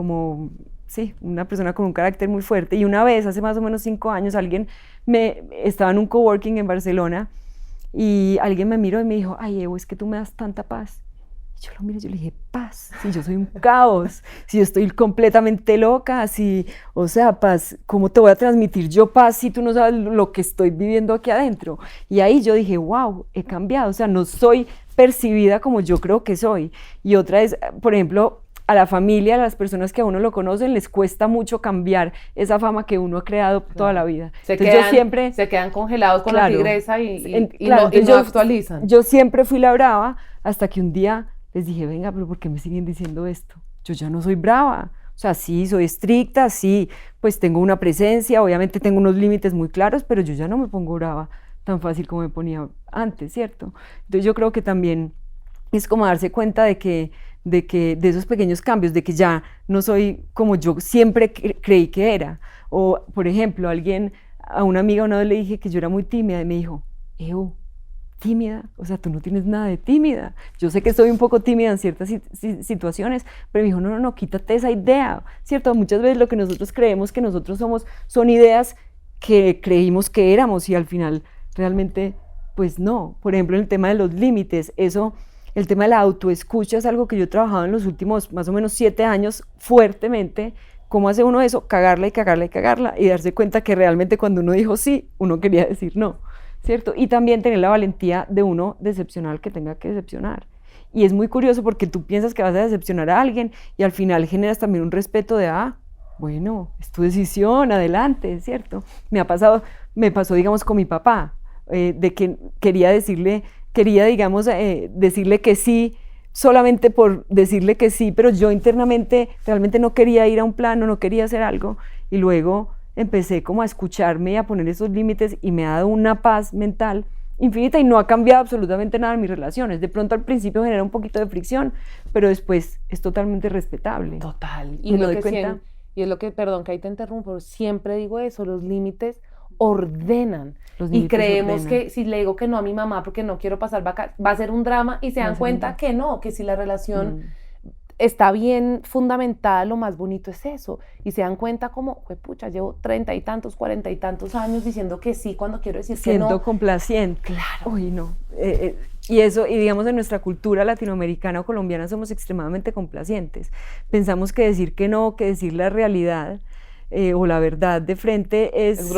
una persona con un carácter muy fuerte. Y una vez, hace más o menos 5 años, estaba en un coworking en Barcelona y alguien me miró y me dijo, ay, Evo, es que tú me das tanta paz. Y yo lo miré y yo le dije, paz, si yo soy un caos, si yo estoy completamente loca, o sea, paz, ¿cómo te voy a transmitir yo paz si tú no sabes lo que estoy viviendo aquí adentro? Y ahí yo dije, wow, he cambiado, o sea, no soy percibida como yo creo que soy. Y otra es, por ejemplo, a la familia, a las personas que a uno lo conocen, les cuesta mucho cambiar esa fama que uno ha creado toda la vida. Se quedan congelados con la tigresa y no actualizan. Yo siempre fui la brava hasta que un día les dije, venga, pero ¿por qué me siguen diciendo esto? Yo ya no soy brava. O sea, sí, soy estricta, sí, pues tengo una presencia, obviamente tengo unos límites muy claros, pero yo ya no me pongo brava tan fácil como me ponía antes, ¿cierto? Entonces yo creo que también es como darse cuenta de esos pequeños cambios, de que ya no soy como yo siempre creí que era. O, por ejemplo, a una amiga una vez le dije que yo era muy tímida y me dijo, Ew, tímida, o sea, tú no tienes nada de tímida. Yo sé que soy un poco tímida en ciertas situaciones, pero me dijo, no, quítate esa idea, ¿cierto? Muchas veces lo que nosotros creemos que nosotros somos son ideas que creímos que éramos y al final realmente, pues no. Por ejemplo, en el tema de los límites, el tema de la autoescucha es algo que yo he trabajado en los últimos más o menos 7 años fuertemente. ¿Cómo hace uno eso? Cagarla y cagarla y cagarla y darse cuenta que realmente cuando uno dijo sí, uno quería decir no, ¿cierto? Y también tener la valentía de uno decepcionar al que tenga que decepcionar. Y es muy curioso porque tú piensas que vas a decepcionar a alguien y al final generas también un respeto de, bueno, es tu decisión, adelante, ¿cierto? Me pasó, digamos, con mi papá, de que quería decirle que sí, solamente por decirle que sí, pero yo internamente realmente no quería ir a un plano, no quería hacer algo, y luego empecé como a escucharme y a poner esos límites y me ha dado una paz mental infinita y no ha cambiado absolutamente nada en mis relaciones. De pronto al principio genera un poquito de fricción, pero después es totalmente respetable. Total. Y es lo que, perdón que ahí te interrumpo, siempre digo eso, los límites ordenan. Y creemos que si le digo que no a mi mamá porque no quiero pasar vaca, va a ser un drama y se dan cuenta que no, que si la relación está bien fundamentada, lo más bonito es eso. Y se dan cuenta como, pucha, llevo 30 y tantos, 40 y tantos años diciendo que sí cuando quiero decir que no. Siento complaciente. Claro. Uy, no. Y digamos en nuestra cultura latinoamericana o colombiana somos extremadamente complacientes. Pensamos que decir que no, que decir la realidad o la verdad de frente es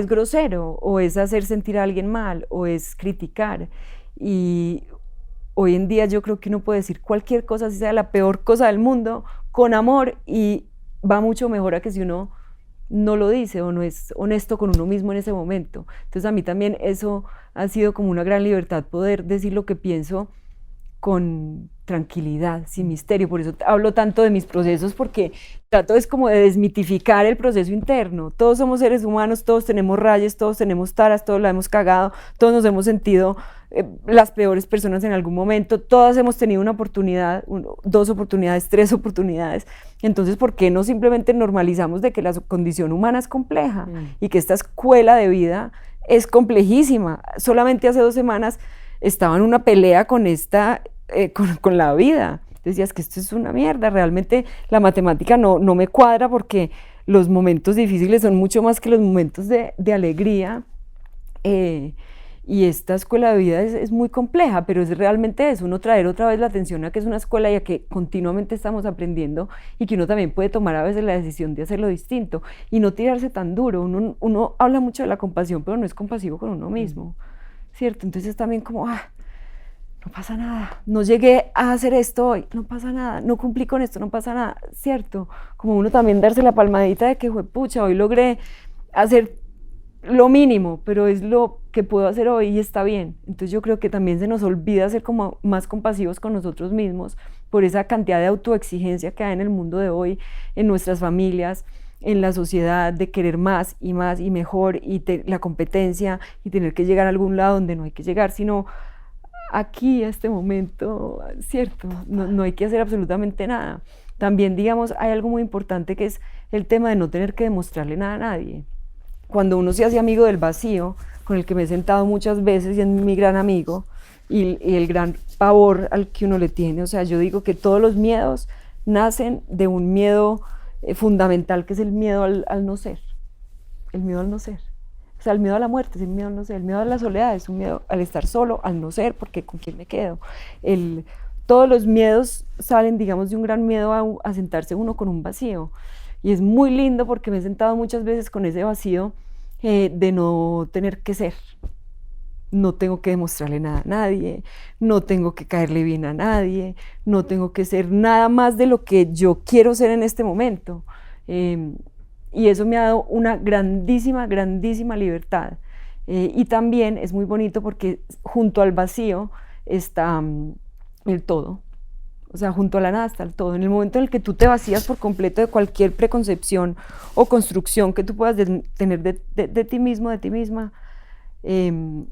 grosero, o es hacer sentir a alguien mal, o es criticar. Y hoy en día yo creo que uno puede decir cualquier cosa, si sea la peor cosa del mundo, con amor, y va mucho mejor a que si uno no lo dice o no es honesto con uno mismo en ese momento. Entonces a mí también eso ha sido como una gran libertad, poder decir lo que pienso con tranquilidad, sin misterio. Por eso hablo tanto de mis procesos, porque trato es como de desmitificar el proceso interno. Todos somos seres humanos, todos tenemos rayes, todos tenemos taras, todos la hemos cagado, todos nos hemos sentido las peores personas en algún momento, todas hemos tenido una oportunidad, 2 oportunidades, 3 oportunidades, entonces ¿por qué no simplemente normalizamos de que la condición humana es compleja y que esta escuela de vida es complejísima? Solamente hace 2 semanas estaba en una pelea con con la vida, decías que esto es una mierda, realmente la matemática no me cuadra porque los momentos difíciles son mucho más que los momentos de alegría, y esta escuela de vida es muy compleja, pero es realmente eso, uno traer otra vez la atención a que es una escuela y a que continuamente estamos aprendiendo y que uno también puede tomar a veces la decisión de hacerlo distinto y no tirarse tan duro. Uno habla mucho de la compasión, pero no es compasivo con uno mismo, ¿cierto? Entonces también como, no pasa nada, no llegué a hacer esto hoy, no pasa nada, no cumplí con esto, no pasa nada, ¿cierto? Como uno también darse la palmadita de que, pucha, hoy logré hacer lo mínimo, pero es lo que puedo hacer hoy y está bien. Entonces yo creo que también se nos olvida ser como más compasivos con nosotros mismos por esa cantidad de autoexigencia que hay en el mundo de hoy, en nuestras familias, en la sociedad, de querer más y mejor y la competencia y tener que llegar a algún lado donde no hay que llegar, sino aquí, a este momento, ¿cierto? No hay que hacer absolutamente nada. También, digamos, hay algo muy importante que es el tema de no tener que demostrarle nada a nadie. Cuando uno se hace amigo del vacío, con el que me he sentado muchas veces y es mi gran amigo, y el gran pavor al que uno le tiene, o sea, yo digo que todos los miedos nacen de un miedo fundamental, que es el miedo al no ser, el miedo al no ser. O sea, el miedo a la muerte es el miedo al no ser, el miedo a la soledad es un miedo al estar solo, al no ser, porque ¿con quién me quedo? Todos los miedos salen, digamos, de un gran miedo a sentarse uno con un vacío. Y es muy lindo porque me he sentado muchas veces con ese vacío de no tener que ser. No tengo que demostrarle nada a nadie, no tengo que caerle bien a nadie, no tengo que ser nada más de lo que yo quiero ser en este momento. Y eso me ha dado una grandísima, grandísima libertad. Y también es muy bonito porque junto al vacío está el todo. O sea, junto a la nada está el todo. En el momento en el que tú te vacías por completo de cualquier preconcepción o construcción que tú puedas tener de ti mismo, de ti misma, en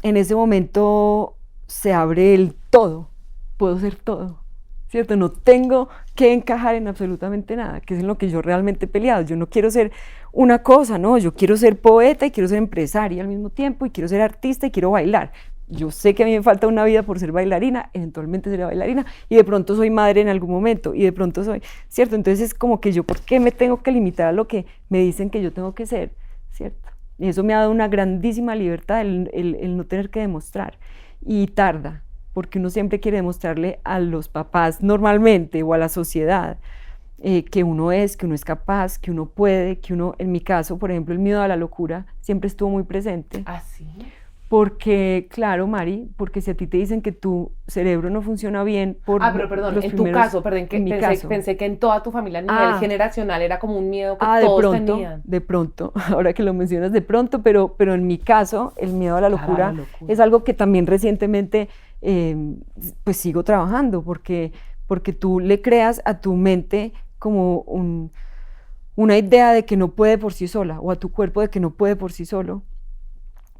ese momento se abre el todo. Puedo ser todo, ¿cierto? No tengo que encajar en absolutamente nada, que es en lo que yo realmente he peleado. Yo no quiero ser una cosa, no, yo quiero ser poeta y quiero ser empresaria al mismo tiempo y quiero ser artista y quiero bailar. Yo sé que a mí me falta una vida por ser bailarina, eventualmente seré bailarina y de pronto soy madre en algún momento y de pronto soy, ¿cierto? Entonces es como que yo, ¿por qué me tengo que limitar a lo que me dicen que yo tengo que ser, ¿cierto? Y eso me ha dado una grandísima libertad, el no tener que demostrar. Y tarda, porque uno siempre quiere demostrarle a los papás normalmente o a la sociedad que uno es capaz, que uno puede, que uno, en mi caso, por ejemplo, el miedo a la locura siempre estuvo muy presente. ¿Ah, sí? Porque, claro, Mari, porque si a ti te dicen que tu cerebro no funciona bien por pero perdón, en tu caso, pensé que en toda tu familia a nivel generacional era como un miedo que todos tenían. De pronto, ahora que lo mencionas de pronto, pero en mi caso, el miedo a la locura es algo que también recientemente pues sigo trabajando, porque tú le creas a tu mente como una idea de que no puede por sí sola, o a tu cuerpo de que no puede por sí solo.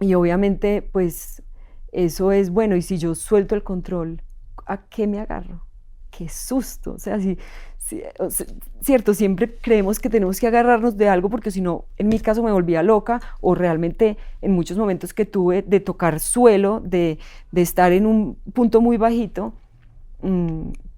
Y obviamente, pues, eso es bueno, y si yo suelto el control, ¿a qué me agarro? ¡Qué susto! O sea, cierto, siempre creemos que tenemos que agarrarnos de algo, porque si no, en mi caso me volvía loca, o realmente en muchos momentos que tuve de tocar suelo, de estar en un punto muy bajito,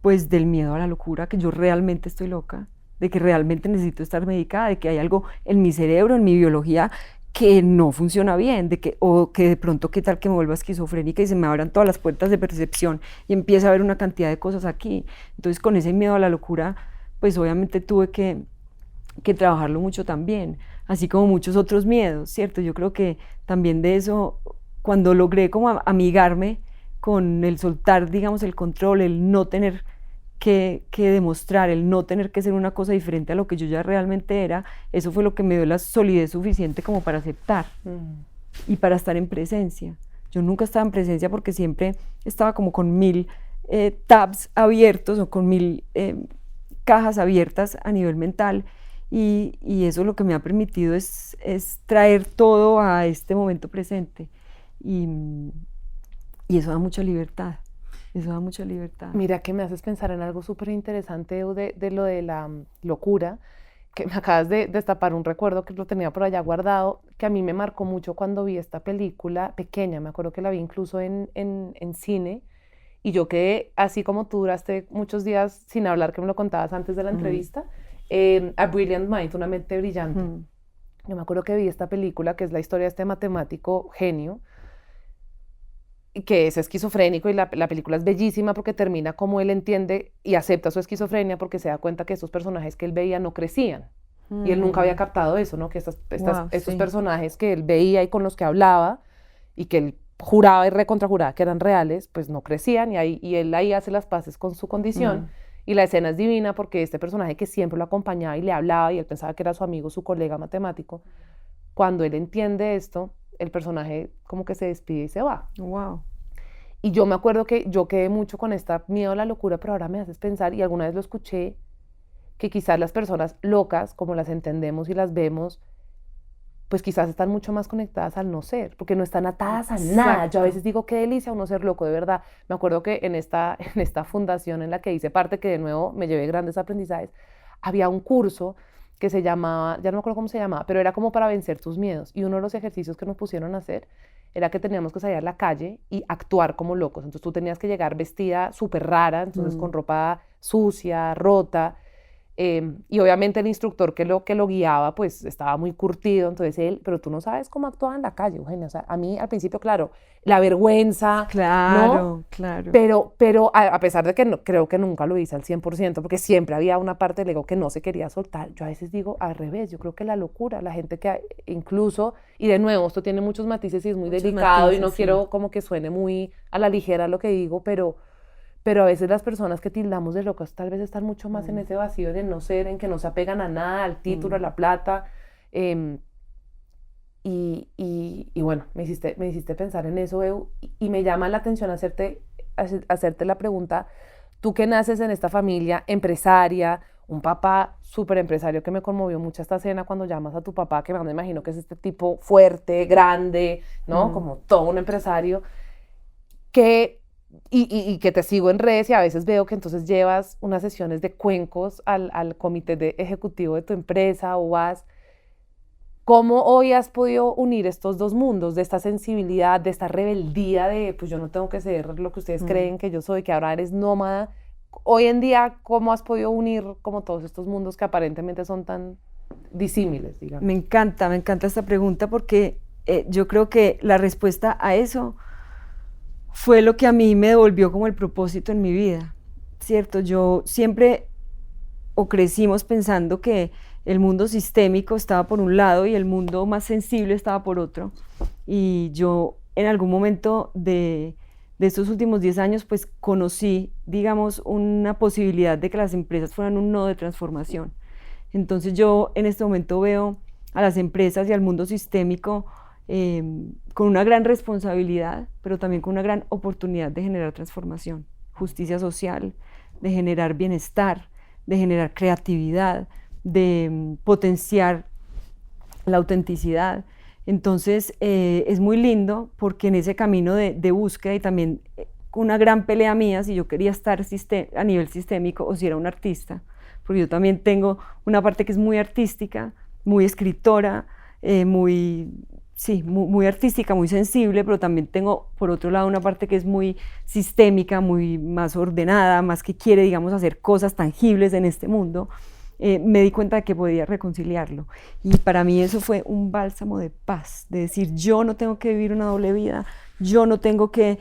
pues del miedo a la locura, que yo realmente estoy loca, de que realmente necesito estar medicada, de que hay algo en mi cerebro, en mi biología, que no funciona bien, o que de pronto qué tal que me vuelva esquizofrénica y se me abran todas las puertas de percepción y empieza a haber una cantidad de cosas aquí. Entonces con ese miedo a la locura, pues obviamente tuve que trabajarlo mucho también, así como muchos otros miedos, ¿cierto? Yo creo que también de eso, cuando logré como amigarme con el soltar, digamos, el control, el no tener que demostrar, el no tener que ser una cosa diferente a lo que yo ya realmente era, eso fue lo que me dio la solidez suficiente como para aceptar y para estar en presencia. Yo nunca estaba en presencia porque siempre estaba como con 1000 tabs abiertos o con 1000 cajas abiertas a nivel mental, y eso lo que me ha permitido es traer todo a este momento presente. Y Y eso da mucha libertad. Eso da mucha libertad. Mira que me haces pensar en algo súper interesante de lo de la locura, que me acabas de destapar un recuerdo que lo tenía por allá guardado, que a mí me marcó mucho cuando vi esta película pequeña. Me acuerdo que la vi incluso en cine, y yo quedé, así como tú duraste muchos días sin hablar, que me lo contabas antes de la entrevista, A Brilliant Mind, una mente brillante. Yo me acuerdo que vi esta película, que es la historia de este matemático genio, que es esquizofrénico, y la película es bellísima porque termina como él entiende y acepta su esquizofrenia, porque se da cuenta que estos personajes que él veía no crecían. Y él nunca había captado eso, ¿no? Que estos personajes que él veía y con los que hablaba y que él juraba y recontrajuraba que eran reales, pues no crecían, y él ahí hace las paces con su condición. Y la escena es divina porque este personaje que siempre lo acompañaba y le hablaba y él pensaba que era su amigo, su colega matemático, cuando él entiende esto, el personaje como que se despide y se va. Wow. Y yo me acuerdo que yo quedé mucho con esta miedo a la locura, pero ahora me haces pensar, y alguna vez lo escuché, que quizás las personas locas, como las entendemos y las vemos, pues quizás están mucho más conectadas al no ser, porque no están atadas a nada. Yo a veces digo, qué delicia uno ser loco, de verdad. Me acuerdo que en esta fundación en la que hice parte, que de nuevo me llevé grandes aprendizajes, había un curso que se llamaba, ya no me acuerdo cómo se llamaba, pero era como para vencer tus miedos. Y uno de los ejercicios que nos pusieron a hacer era que teníamos que salir a la calle y actuar como locos. Entonces tú tenías que llegar vestida súper rara, entonces con ropa sucia, rota. Y obviamente el instructor que lo guiaba pues estaba muy curtido, entonces él, pero tú no sabes cómo actuaba en la calle, Eugenia. O sea, a mí al principio, claro, la vergüenza, claro, ¿no? Claro. Pero a pesar de que no, creo que nunca lo hice al 100%, porque siempre había una parte del ego que no se quería soltar, yo a veces digo al revés. Yo creo que la locura, la gente que incluso, y de nuevo, esto tiene muchos matices y es muy delicado, matices, y no quiero como que suene muy a la ligera lo que digo, pero a veces las personas que tildamos de locas tal vez están mucho más en ese vacío de no ser, en que no se apegan a nada, al título, a la plata. Y bueno, me hiciste pensar en eso, Eu, y me llama la atención hacerte la pregunta, tú que naces en esta familia empresaria, un papá súper empresario, que me conmovió mucho esta escena cuando llamas a tu papá, que me imagino que es este tipo fuerte, grande, ¿no? Como todo un empresario, y que te sigo en redes, y a veces veo que entonces llevas unas sesiones de cuencos al comité ejecutivo de tu empresa, o vas. ¿Cómo hoy has podido unir estos dos mundos, de esta sensibilidad, de esta rebeldía de, pues yo no tengo que ser lo que ustedes creen que yo soy, que ahora eres nómada? Hoy en día, ¿cómo has podido unir como todos estos mundos que aparentemente son tan disímiles, digamos? Me encanta esta pregunta, porque yo creo que la respuesta a eso fue lo que a mí me devolvió como el propósito en mi vida, ¿cierto? Yo siempre, o crecimos pensando que el mundo sistémico estaba por un lado y el mundo más sensible estaba por otro. Y yo en algún momento de estos últimos 10 años, pues conocí, digamos, una posibilidad de que las empresas fueran un nodo de transformación. Entonces yo en este momento veo a las empresas y al mundo sistémico con una gran responsabilidad, pero también con una gran oportunidad de generar transformación, justicia social, de generar bienestar, de generar creatividad, de potenciar la autenticidad. Entonces es muy lindo, porque en ese camino de búsqueda, y también una gran pelea mía, si yo quería estar a nivel sistémico o si era un artista, porque yo también tengo una parte que es muy artística, muy escritora, muy artística, muy sensible, pero también tengo por otro lado una parte que es muy sistémica, muy más ordenada, más que quiere, digamos, hacer cosas tangibles en este mundo. Me di cuenta de que podía reconciliarlo, y para mí eso fue un bálsamo de paz, de decir, yo no tengo que vivir una doble vida, yo no tengo que,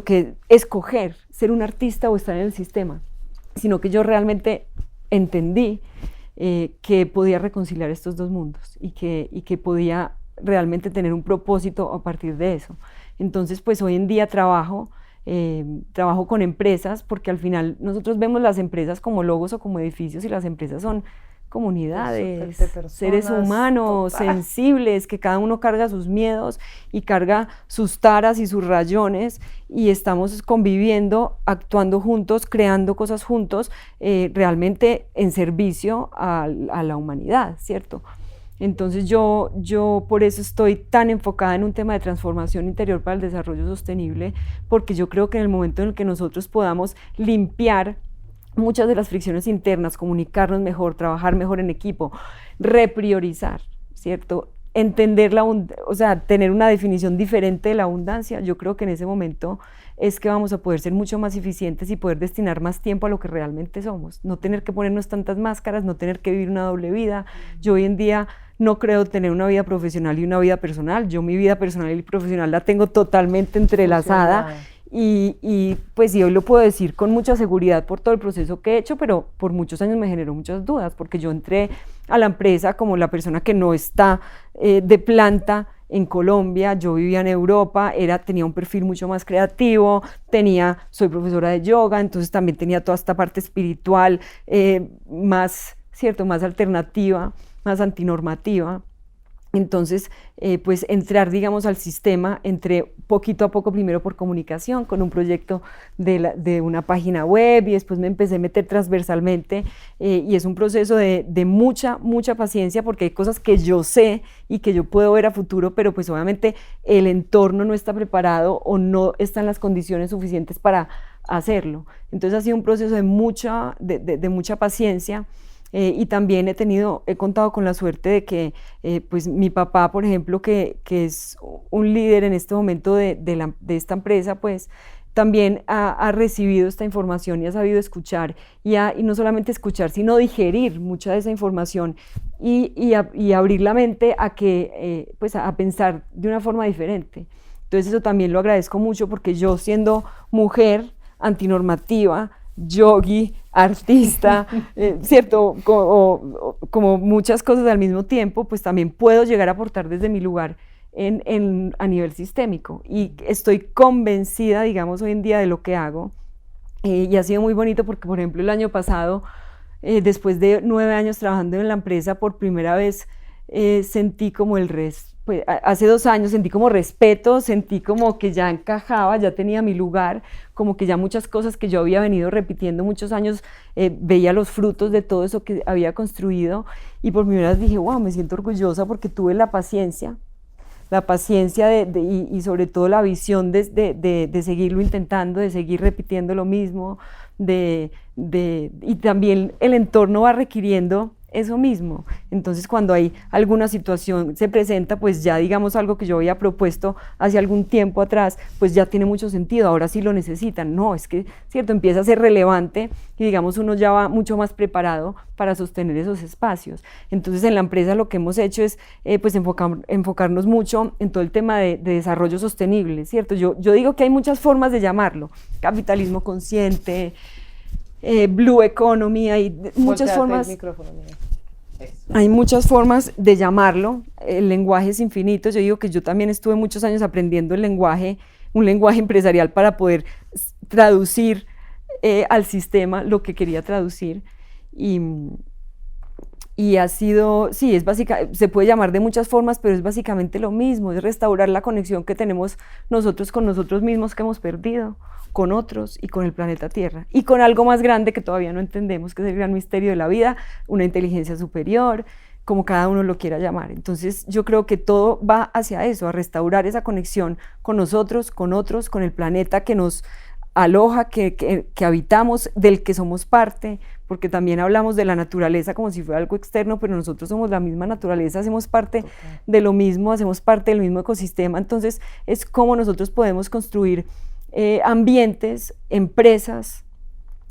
que escoger ser un artista o estar en el sistema, sino que yo realmente entendí que podía reconciliar estos dos mundos, y que podía realmente tener un propósito a partir de eso. Entonces, pues hoy en día trabajo con empresas, porque al final nosotros vemos las empresas como logos o como edificios, y las empresas son comunidades, seres humanos, sensibles, que cada uno carga sus miedos y carga sus taras y sus rayones, y estamos conviviendo, actuando juntos, creando cosas juntos, realmente en servicio a la humanidad, ¿cierto? Entonces yo por eso estoy tan enfocada en un tema de transformación interior para el desarrollo sostenible, porque yo creo que en el momento en el que nosotros podamos limpiar muchas de las fricciones internas, comunicarnos mejor, trabajar mejor en equipo, repriorizar, ¿cierto? Entender o sea, tener una definición diferente de la abundancia, yo creo que en ese momento es que vamos a poder ser mucho más eficientes y poder destinar más tiempo a lo que realmente somos, no tener que ponernos tantas máscaras, no tener que vivir una doble vida. Yo hoy en día no creo tener una vida profesional y una vida personal, yo mi vida personal y profesional la tengo totalmente entrelazada. Pues sí, hoy lo puedo decir con mucha seguridad por todo el proceso que he hecho, pero por muchos años me generó muchas dudas, porque yo entré a la empresa como la persona que no está de planta en Colombia, yo vivía en Europa, tenía un perfil mucho más creativo, soy profesora de yoga, entonces también tenía toda esta parte espiritual más alternativa, más antinormativa. Entonces, pues entrar, digamos, al sistema, entré poquito a poco primero por comunicación, con un proyecto de una página web, y después me empecé a meter transversalmente, y es un proceso de mucha paciencia, porque hay cosas que yo sé y que yo puedo ver a futuro, pero pues obviamente el entorno no está preparado o no están las condiciones suficientes para hacerlo. Entonces ha sido un proceso de mucha paciencia. Y también he contado con la suerte de que pues mi papá, por ejemplo, que es un líder en este momento de esta empresa, pues también ha recibido esta información y ha sabido escuchar, y no solamente escuchar, sino digerir mucha de esa información y abrir la mente pues a pensar de una forma diferente. Entonces eso también lo agradezco mucho, porque yo, siendo mujer antinormativa, yogi, artista, ¿cierto? Como muchas cosas al mismo tiempo, pues también puedo llegar a aportar desde mi lugar a nivel sistémico, y estoy convencida, digamos, hoy en día de lo que hago, y ha sido muy bonito porque, por ejemplo, el año pasado, después de 9 años trabajando en la empresa, por primera vez sentí como pues, hace 2 años sentí como respeto, sentí como que ya encajaba, ya tenía mi lugar, como que ya muchas cosas que yo había venido repitiendo muchos años, veía los frutos de todo eso que había construido, y por primera vez dije, wow, me siento orgullosa porque tuve la paciencia y sobre todo la visión de seguirlo intentando, de seguir repitiendo lo mismo, y también el entorno va requiriendo eso mismo. Entonces, cuando hay alguna situación se presenta, pues ya, digamos, algo que yo había propuesto hace algún tiempo atrás, pues ya tiene mucho sentido, ahora sí lo necesitan. No, es que, cierto, empieza a ser relevante, y digamos uno ya va mucho más preparado para sostener esos espacios. Entonces, en la empresa lo que hemos hecho es pues enfocarnos mucho en todo el tema de desarrollo sostenible, ¿cierto? Yo digo que hay muchas formas de llamarlo: capitalismo consciente, blue economy, hay muchas formas. Hay muchas formas de llamarlo. El lenguaje es infinito. Yo digo que yo también estuve muchos años aprendiendo un lenguaje empresarial para poder traducir al sistema lo que quería traducir. Y ha sido, sí, se puede llamar de muchas formas, pero es básicamente lo mismo: es restaurar la conexión que tenemos nosotros con nosotros mismos, que hemos perdido, con otros y con el planeta Tierra, y con algo más grande que todavía no entendemos, que es el gran misterio de la vida, una inteligencia superior, como cada uno lo quiera llamar. Entonces yo creo que todo va hacia eso, a restaurar esa conexión con nosotros, con otros, con el planeta que nos aloja, que habitamos, del que somos parte, porque también hablamos de la naturaleza como si fuera algo externo, pero nosotros somos la misma naturaleza, hacemos parte de lo mismo, hacemos parte del mismo ecosistema. Entonces es como nosotros podemos construir ambientes, empresas,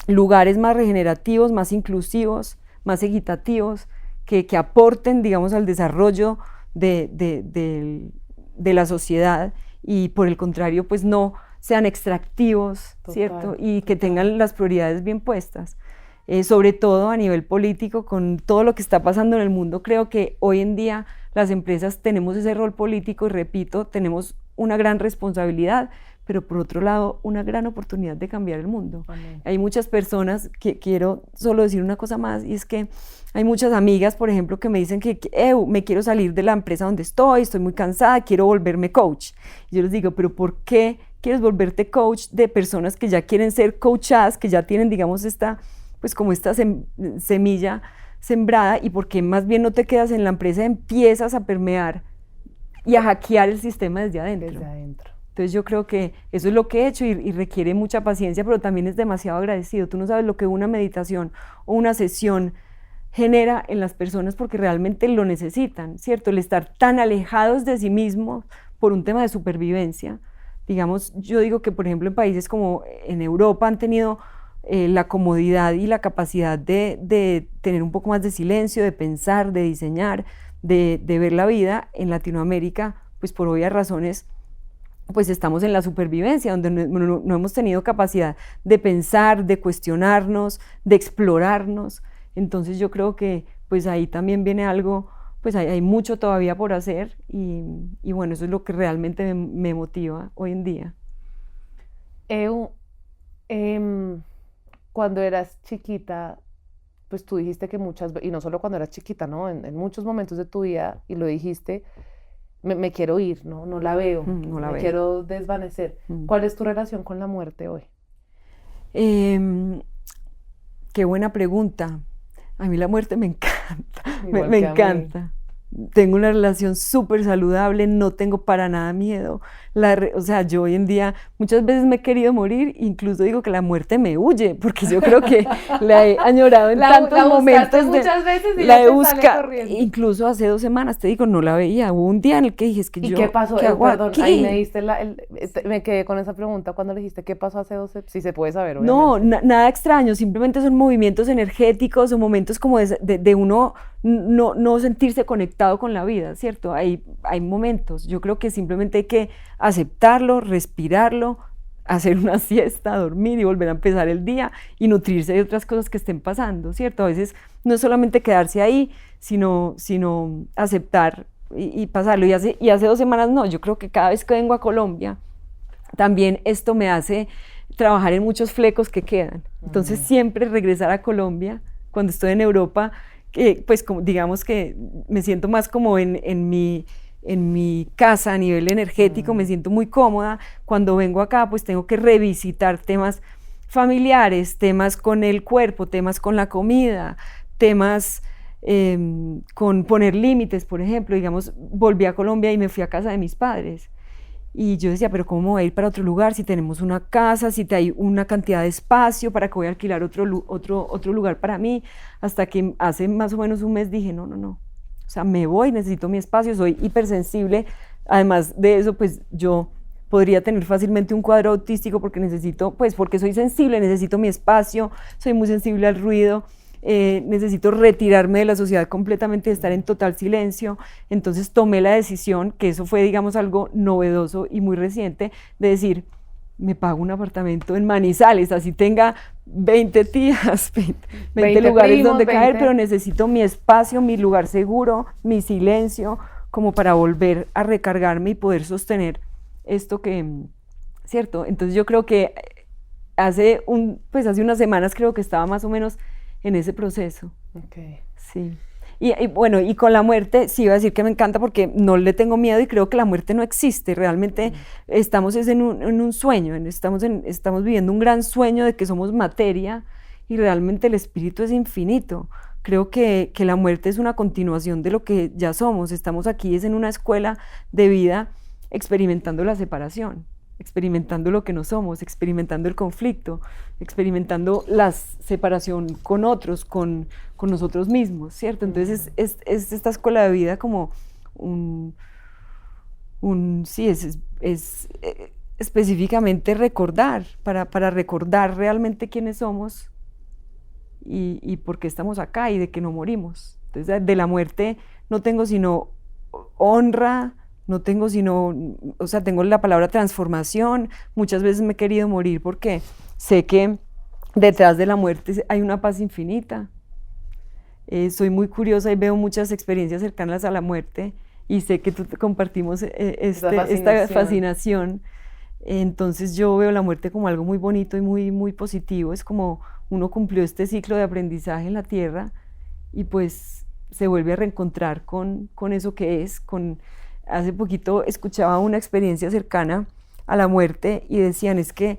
lugares más regenerativos, más inclusivos, más equitativos, que aporten, digamos, al desarrollo de la sociedad, y por el contrario, pues no sean extractivos, ¿cierto? Y que tengan las prioridades bien puestas. Sobre todo a nivel político, con todo lo que está pasando en el mundo, creo que hoy en día las empresas tenemos ese rol político, y repito, tenemos una gran responsabilidad, pero por otro lado, una gran oportunidad de cambiar el mundo. Amén. Hay muchas personas, que quiero solo decir una cosa más, y es que hay muchas amigas, por ejemplo, que me dicen que me quiero salir de la empresa donde estoy muy cansada, quiero volverme coach. Y yo les digo, pero ¿por qué quieres volverte coach de personas que ya quieren ser coachadas, que ya tienen, digamos, esta semilla sembrada y por qué más bien no te quedas en la empresa, empiezas a permear y a hackear el sistema desde adentro. Desde adentro. Entonces yo creo que eso es lo que he hecho y requiere mucha paciencia, pero también es demasiado agradecido. Tú no sabes lo que una meditación o una sesión genera en las personas porque realmente lo necesitan, ¿cierto? El estar tan alejados de sí mismos por un tema de supervivencia. Digamos, yo digo que, por ejemplo, en países como en Europa han tenido la comodidad y la capacidad de tener un poco más de silencio, de pensar, de diseñar, de ver la vida. En Latinoamérica, pues por obvias razones, pues estamos en la supervivencia, donde no hemos tenido capacidad de pensar, de cuestionarnos, de explorarnos. Entonces yo creo que pues ahí también viene algo, pues hay mucho todavía por hacer y bueno, eso es lo que realmente me motiva hoy en día. Cuando eras chiquita, pues tú dijiste que y no solo cuando eras chiquita, ¿no? En muchos momentos de tu vida, y lo dijiste, me quiero ir, ¿no? No la veo, me quiero desvanecer. ¿Cuál es tu relación con la muerte hoy? Qué buena pregunta. A mí la muerte me encanta, me encanta. Tengo una relación súper saludable, no tengo para nada miedo. O sea, yo hoy en día muchas veces me he querido morir, incluso digo que la muerte me huye, porque yo creo que la he añorado en tantos momentos. Muchas veces y la he buscado. Incluso hace 2 semanas, te digo, no la veía. Hubo un día en el que dije, es que ¿Y yo, qué pasó? ¿qué hago Perdón, aquí? ahí me diste me quedé con esa pregunta cuando le dijiste, ¿qué pasó hace 12? Si se puede saber, obviamente. No, nada extraño, simplemente son movimientos energéticos o momentos como de uno no sentirse conectado con la vida, ¿cierto? Hay momentos, yo creo que simplemente hay que aceptarlo, respirarlo, hacer una siesta, dormir y volver a empezar el día y nutrirse de otras cosas que estén pasando, ¿cierto? A veces no es solamente quedarse ahí, sino aceptar y pasarlo. Y hace 2 semanas no, yo creo que cada vez que vengo a Colombia, también esto me hace trabajar en muchos flecos que quedan. Entonces siempre regresar a Colombia, cuando estoy en Europa, pues digamos que me siento más como en mi casa a nivel energético, me siento muy cómoda. Cuando vengo acá, pues tengo que revisitar temas familiares, temas con el cuerpo, temas con la comida, temas con poner límites, por ejemplo. Digamos, volví a Colombia y me fui a casa de mis padres. Y yo decía, pero ¿cómo voy a ir para otro lugar si tenemos una casa, si hay una cantidad de espacio, para que voy a alquilar otro lugar para mí? Hasta que hace más o menos un mes dije, no. O sea, me voy, necesito mi espacio, soy hipersensible. Además de eso, pues yo podría tener fácilmente un cuadro autístico porque soy sensible, necesito mi espacio, soy muy sensible al ruido. Necesito retirarme de la sociedad completamente, de estar en total silencio. Entonces tomé la decisión, que eso fue, digamos, algo novedoso y muy reciente, de decir, me pago un apartamento en Manizales, así tenga 20 tías, 20 lugares primos, donde caer, pero necesito mi espacio, mi lugar seguro, mi silencio, como para volver a recargarme y poder sostener esto que, ¿cierto? Entonces yo creo que hace unas semanas creo que estaba más o menos en ese proceso. Okay. Sí. Y bueno, y con la muerte, sí iba a decir que me encanta porque no le tengo miedo y creo que la muerte no existe. Realmente estamos en un sueño, estamos viviendo un gran sueño de que somos materia y realmente el espíritu es infinito. Creo que la muerte es una continuación de lo que ya somos. Estamos aquí, es en una escuela de vida experimentando la separación, experimentando lo que no somos, experimentando el conflicto, experimentando la separación con otros, con nosotros mismos, ¿cierto? Entonces es esta escuela de vida como es específicamente recordar, para recordar realmente quiénes somos y por qué estamos acá y de que no morimos. Entonces de la muerte no tengo sino honra, no tengo sino, o sea, tengo la palabra transformación. Muchas veces me he querido morir porque sé que detrás de la muerte hay una paz infinita. Soy muy curiosa y veo muchas experiencias cercanas a la muerte y sé que compartimos esta fascinación. Entonces yo veo la muerte como algo muy bonito y muy, muy positivo. Es como uno cumplió este ciclo de aprendizaje en la tierra y pues se vuelve a reencontrar con eso que es, hace poquito escuchaba una experiencia cercana a la muerte y decían, es que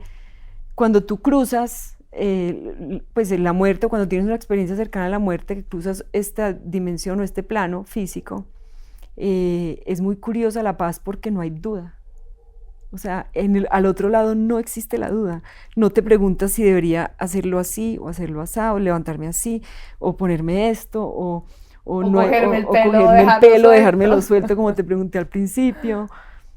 cuando tú cruzas pues en la muerte, o cuando tienes una experiencia cercana a la muerte, que cruzas esta dimensión o este plano físico, es muy curiosa la paz porque no hay duda. O sea, al otro lado no existe la duda. No te preguntas si debería hacerlo así o hacerlo así, o levantarme así, o ponerme esto, o no, cogerme o cogerme el pelo, dejármelo suelto, como te pregunté al principio.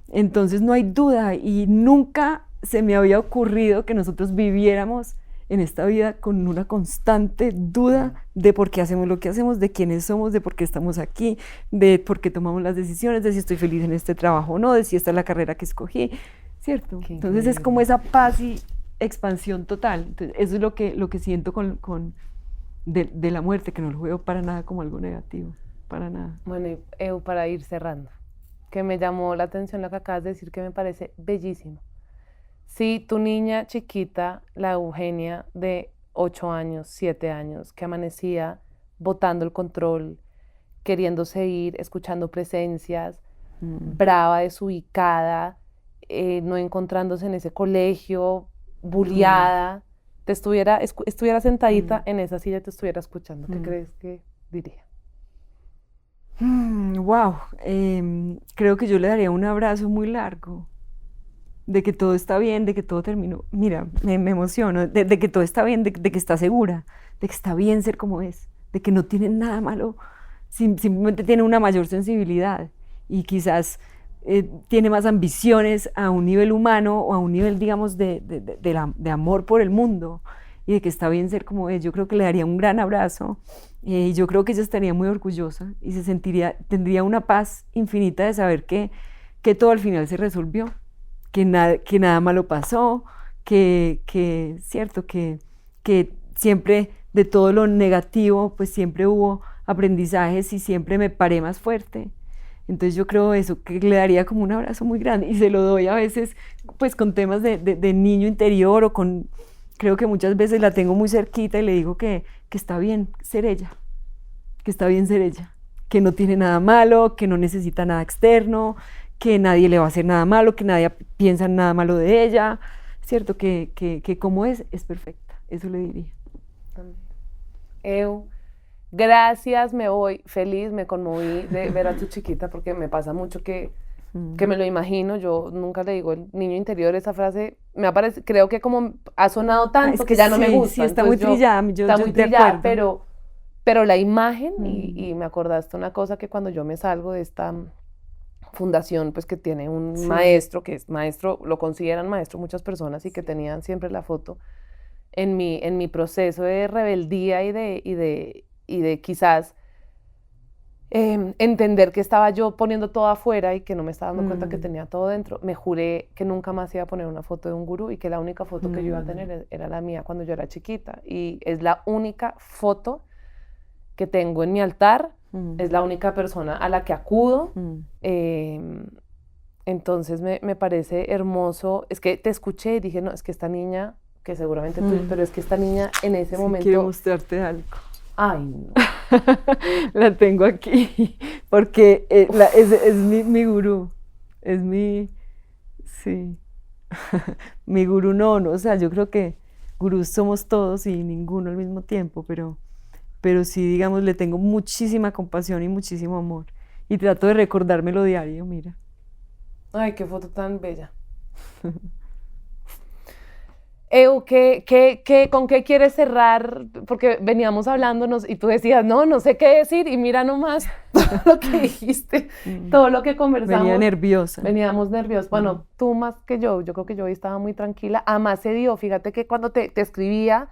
Entonces no hay duda, y nunca se me había ocurrido que nosotros viviéramos en esta vida con una constante duda de por qué hacemos lo que hacemos, de quiénes somos, de por qué estamos aquí, de por qué tomamos las decisiones, de si estoy feliz en este trabajo o no, de si esta es la carrera que escogí, ¿cierto? Entonces es como esa paz y expansión total. Entonces, eso es lo que siento de la muerte, que no lo veo para nada como algo negativo, para nada. Bueno, y para ir cerrando, que me llamó la atención lo que acabas de decir, que me parece bellísimo. Si tu niña chiquita, la Eugenia de 8 años, 7 años, que amanecía botando el control, queriéndose ir, escuchando presencias, brava, desubicada, no encontrándose en ese colegio, bulliada, te estuviera sentadita en esa silla y te estuviera escuchando, ¿qué crees que diría? Wow, creo que yo le daría un abrazo muy largo, de que todo está bien, de que todo terminó. Mira, me emociono, de que todo está bien, de que está segura, de que está bien ser como es, de que no tiene nada malo, simplemente tiene una mayor sensibilidad y quizás tiene más ambiciones a un nivel humano o a un nivel, digamos, de amor por el mundo, y de que está bien ser como es. Yo creo que le daría un gran abrazo, y yo creo que ella estaría muy orgullosa y tendría una paz infinita de saber que todo al final se resolvió, que nada malo pasó, cierto, que siempre de todo lo negativo, pues siempre hubo aprendizajes y siempre me paré más fuerte. Entonces yo creo eso, que le daría como un abrazo muy grande, y se lo doy a veces pues con temas de niño interior, o creo que muchas veces la tengo muy cerquita y le digo que está bien ser ella, que está bien ser ella, que no tiene nada malo, que no necesita nada externo, que nadie le va a hacer nada malo, que nadie piensa en nada malo de ella, ¿cierto? Que como es perfecta, eso le diría. Gracias, me voy feliz, me conmoví de ver a tu chiquita, porque me pasa mucho que me lo imagino. Yo nunca le digo el niño interior, esa frase me aparece, creo que como ha sonado tanto, que ya no me gusta. Sí, está muy trillada, está muy trillada, pero la imagen, y me acordaste una cosa, que cuando yo me salgo de esta fundación, pues que tiene un maestro, que es maestro, lo consideran maestro muchas personas, y que tenían siempre la foto, en mi proceso de rebeldía y de quizás entender que estaba yo poniendo todo afuera y que no me estaba dando cuenta que tenía todo dentro, me juré que nunca más iba a poner una foto de un gurú, y que la única foto que yo iba a tener era la mía cuando yo era chiquita, y es la única foto que tengo en mi altar, es la única persona a la que acudo. Entonces me parece hermoso. Es que te escuché y dije, no, es que esta niña, que seguramente tú, pero es que esta niña en ese momento... Quiero mostrarte algo. Ay, no. La tengo aquí, porque es mi gurú, es sí, mi gurú. No, o sea, yo creo que gurús somos todos y ninguno al mismo tiempo, pero sí, digamos, le tengo muchísima compasión y muchísimo amor, y trato de recordármelo diario, mira. Ay, qué foto tan bella. ¿Con qué quieres cerrar? Porque veníamos hablándonos y tú decías, no sé qué decir, y mira nomás todo lo que dijiste, todo lo que conversamos. Venía nerviosa. Veníamos nerviosos. Bueno, tú más que yo creo que yo hoy estaba muy tranquila. Además se dio, fíjate que cuando te escribía,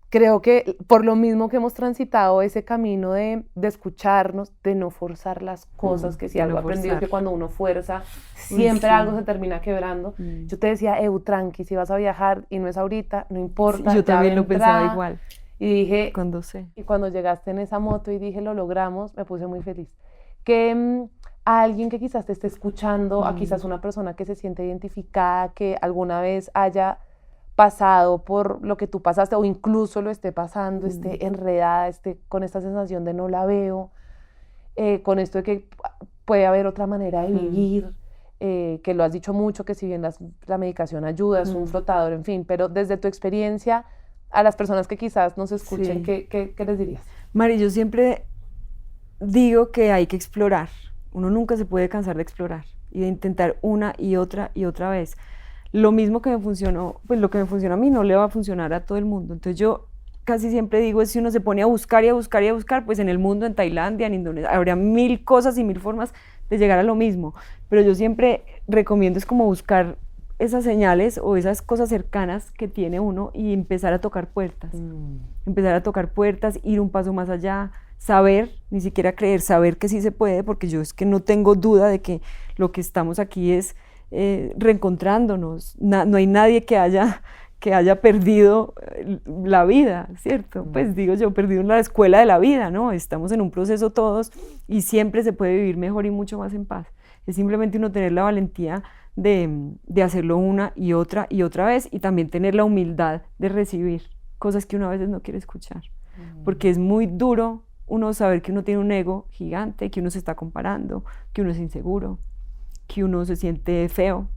creo que por lo mismo que hemos transitado ese camino de escucharnos, de no forzar las cosas, que si algo aprendido es que cuando uno fuerza, siempre algo se termina quebrando. Yo te decía, tranqui, si vas a viajar y no es ahorita, no importa. Sí, yo también lo pensaba igual. Y dije, y cuando llegaste en esa moto y dije, lo logramos, me puse muy feliz. Que a alguien que quizás te esté escuchando, a quizás una persona que se siente identificada, que alguna vez haya pasado por lo que tú pasaste, o incluso lo esté pasando, esté enredada, esté con esta sensación de no la veo, con esto de que puede haber otra manera de vivir, que lo has dicho mucho, que si bien la medicación ayuda, es un flotador, en fin, pero desde tu experiencia, a las personas que quizás nos escuchen, Sí. ¿qué les dirías? Mari, yo siempre digo que hay que explorar. Uno nunca se puede cansar de explorar y de intentar una y otra vez. Lo mismo que me funcionó, pues lo que me funciona a mí no le va a funcionar a todo el mundo. Entonces yo casi siempre digo, es si uno se pone a buscar y a buscar y a buscar, pues en el mundo, en Tailandia, en Indonesia, habría 1000 cosas y 1000 formas de llegar a lo mismo. Pero yo siempre recomiendo es como buscar esas señales o esas cosas cercanas que tiene uno y empezar a tocar puertas. Empezar a tocar puertas, ir un paso más allá, saber, ni siquiera creer, saber que sí se puede, porque yo es que no tengo duda de que lo que estamos aquí es reencontrándonos. No hay nadie que haya perdido la vida, ¿cierto? Pues digo yo, perdido en la escuela de la vida, ¿no? Estamos en un proceso todos y siempre se puede vivir mejor y mucho más en paz. Es simplemente uno tener la valentía de hacerlo una y otra vez y también tener la humildad de recibir cosas que uno a veces no quiere escuchar. Porque es muy duro uno saber que uno tiene un ego gigante, que uno se está comparando, que uno es inseguro, que uno se siente feo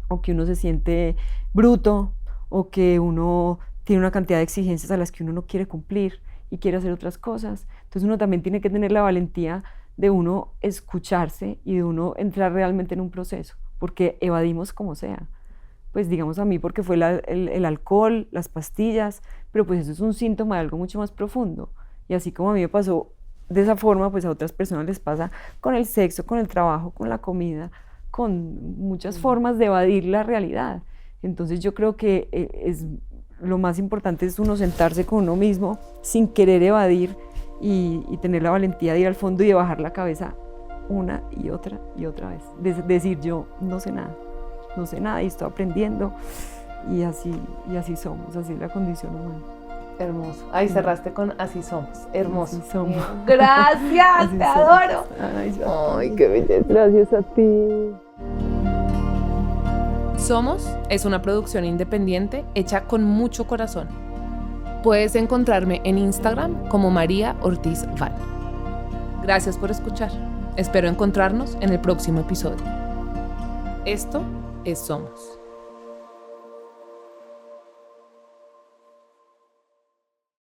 o que uno se siente bruto o que uno tiene una cantidad de exigencias a las que uno no quiere cumplir y quiere hacer otras cosas. Entonces uno también tiene que tener la valentía de uno escucharse y de uno entrar realmente en un proceso, porque evadimos como sea. Pues digamos a mí porque fue el alcohol, las pastillas, pero pues eso es un síntoma de algo mucho más profundo. Y así como a mí me pasó de esa forma, pues a otras personas les pasa con el sexo, con el trabajo, con la comida, con muchas formas de evadir la realidad. Entonces yo creo que lo más importante es uno sentarse con uno mismo sin querer evadir y tener la valentía de ir al fondo y de bajar la cabeza una y otra vez. Decir yo no sé nada y estoy aprendiendo y así somos, así es la condición humana. Hermoso. Ahí cerraste con así somos. Hermoso. Así somos. Gracias, Así te somos. adoro. Ay, qué belleza. Gracias a ti. Somos es una producción independiente hecha con mucho corazón. Puedes encontrarme en Instagram como María Ortiz Val. Gracias por escuchar. Espero encontrarnos en el próximo episodio. Esto es Somos.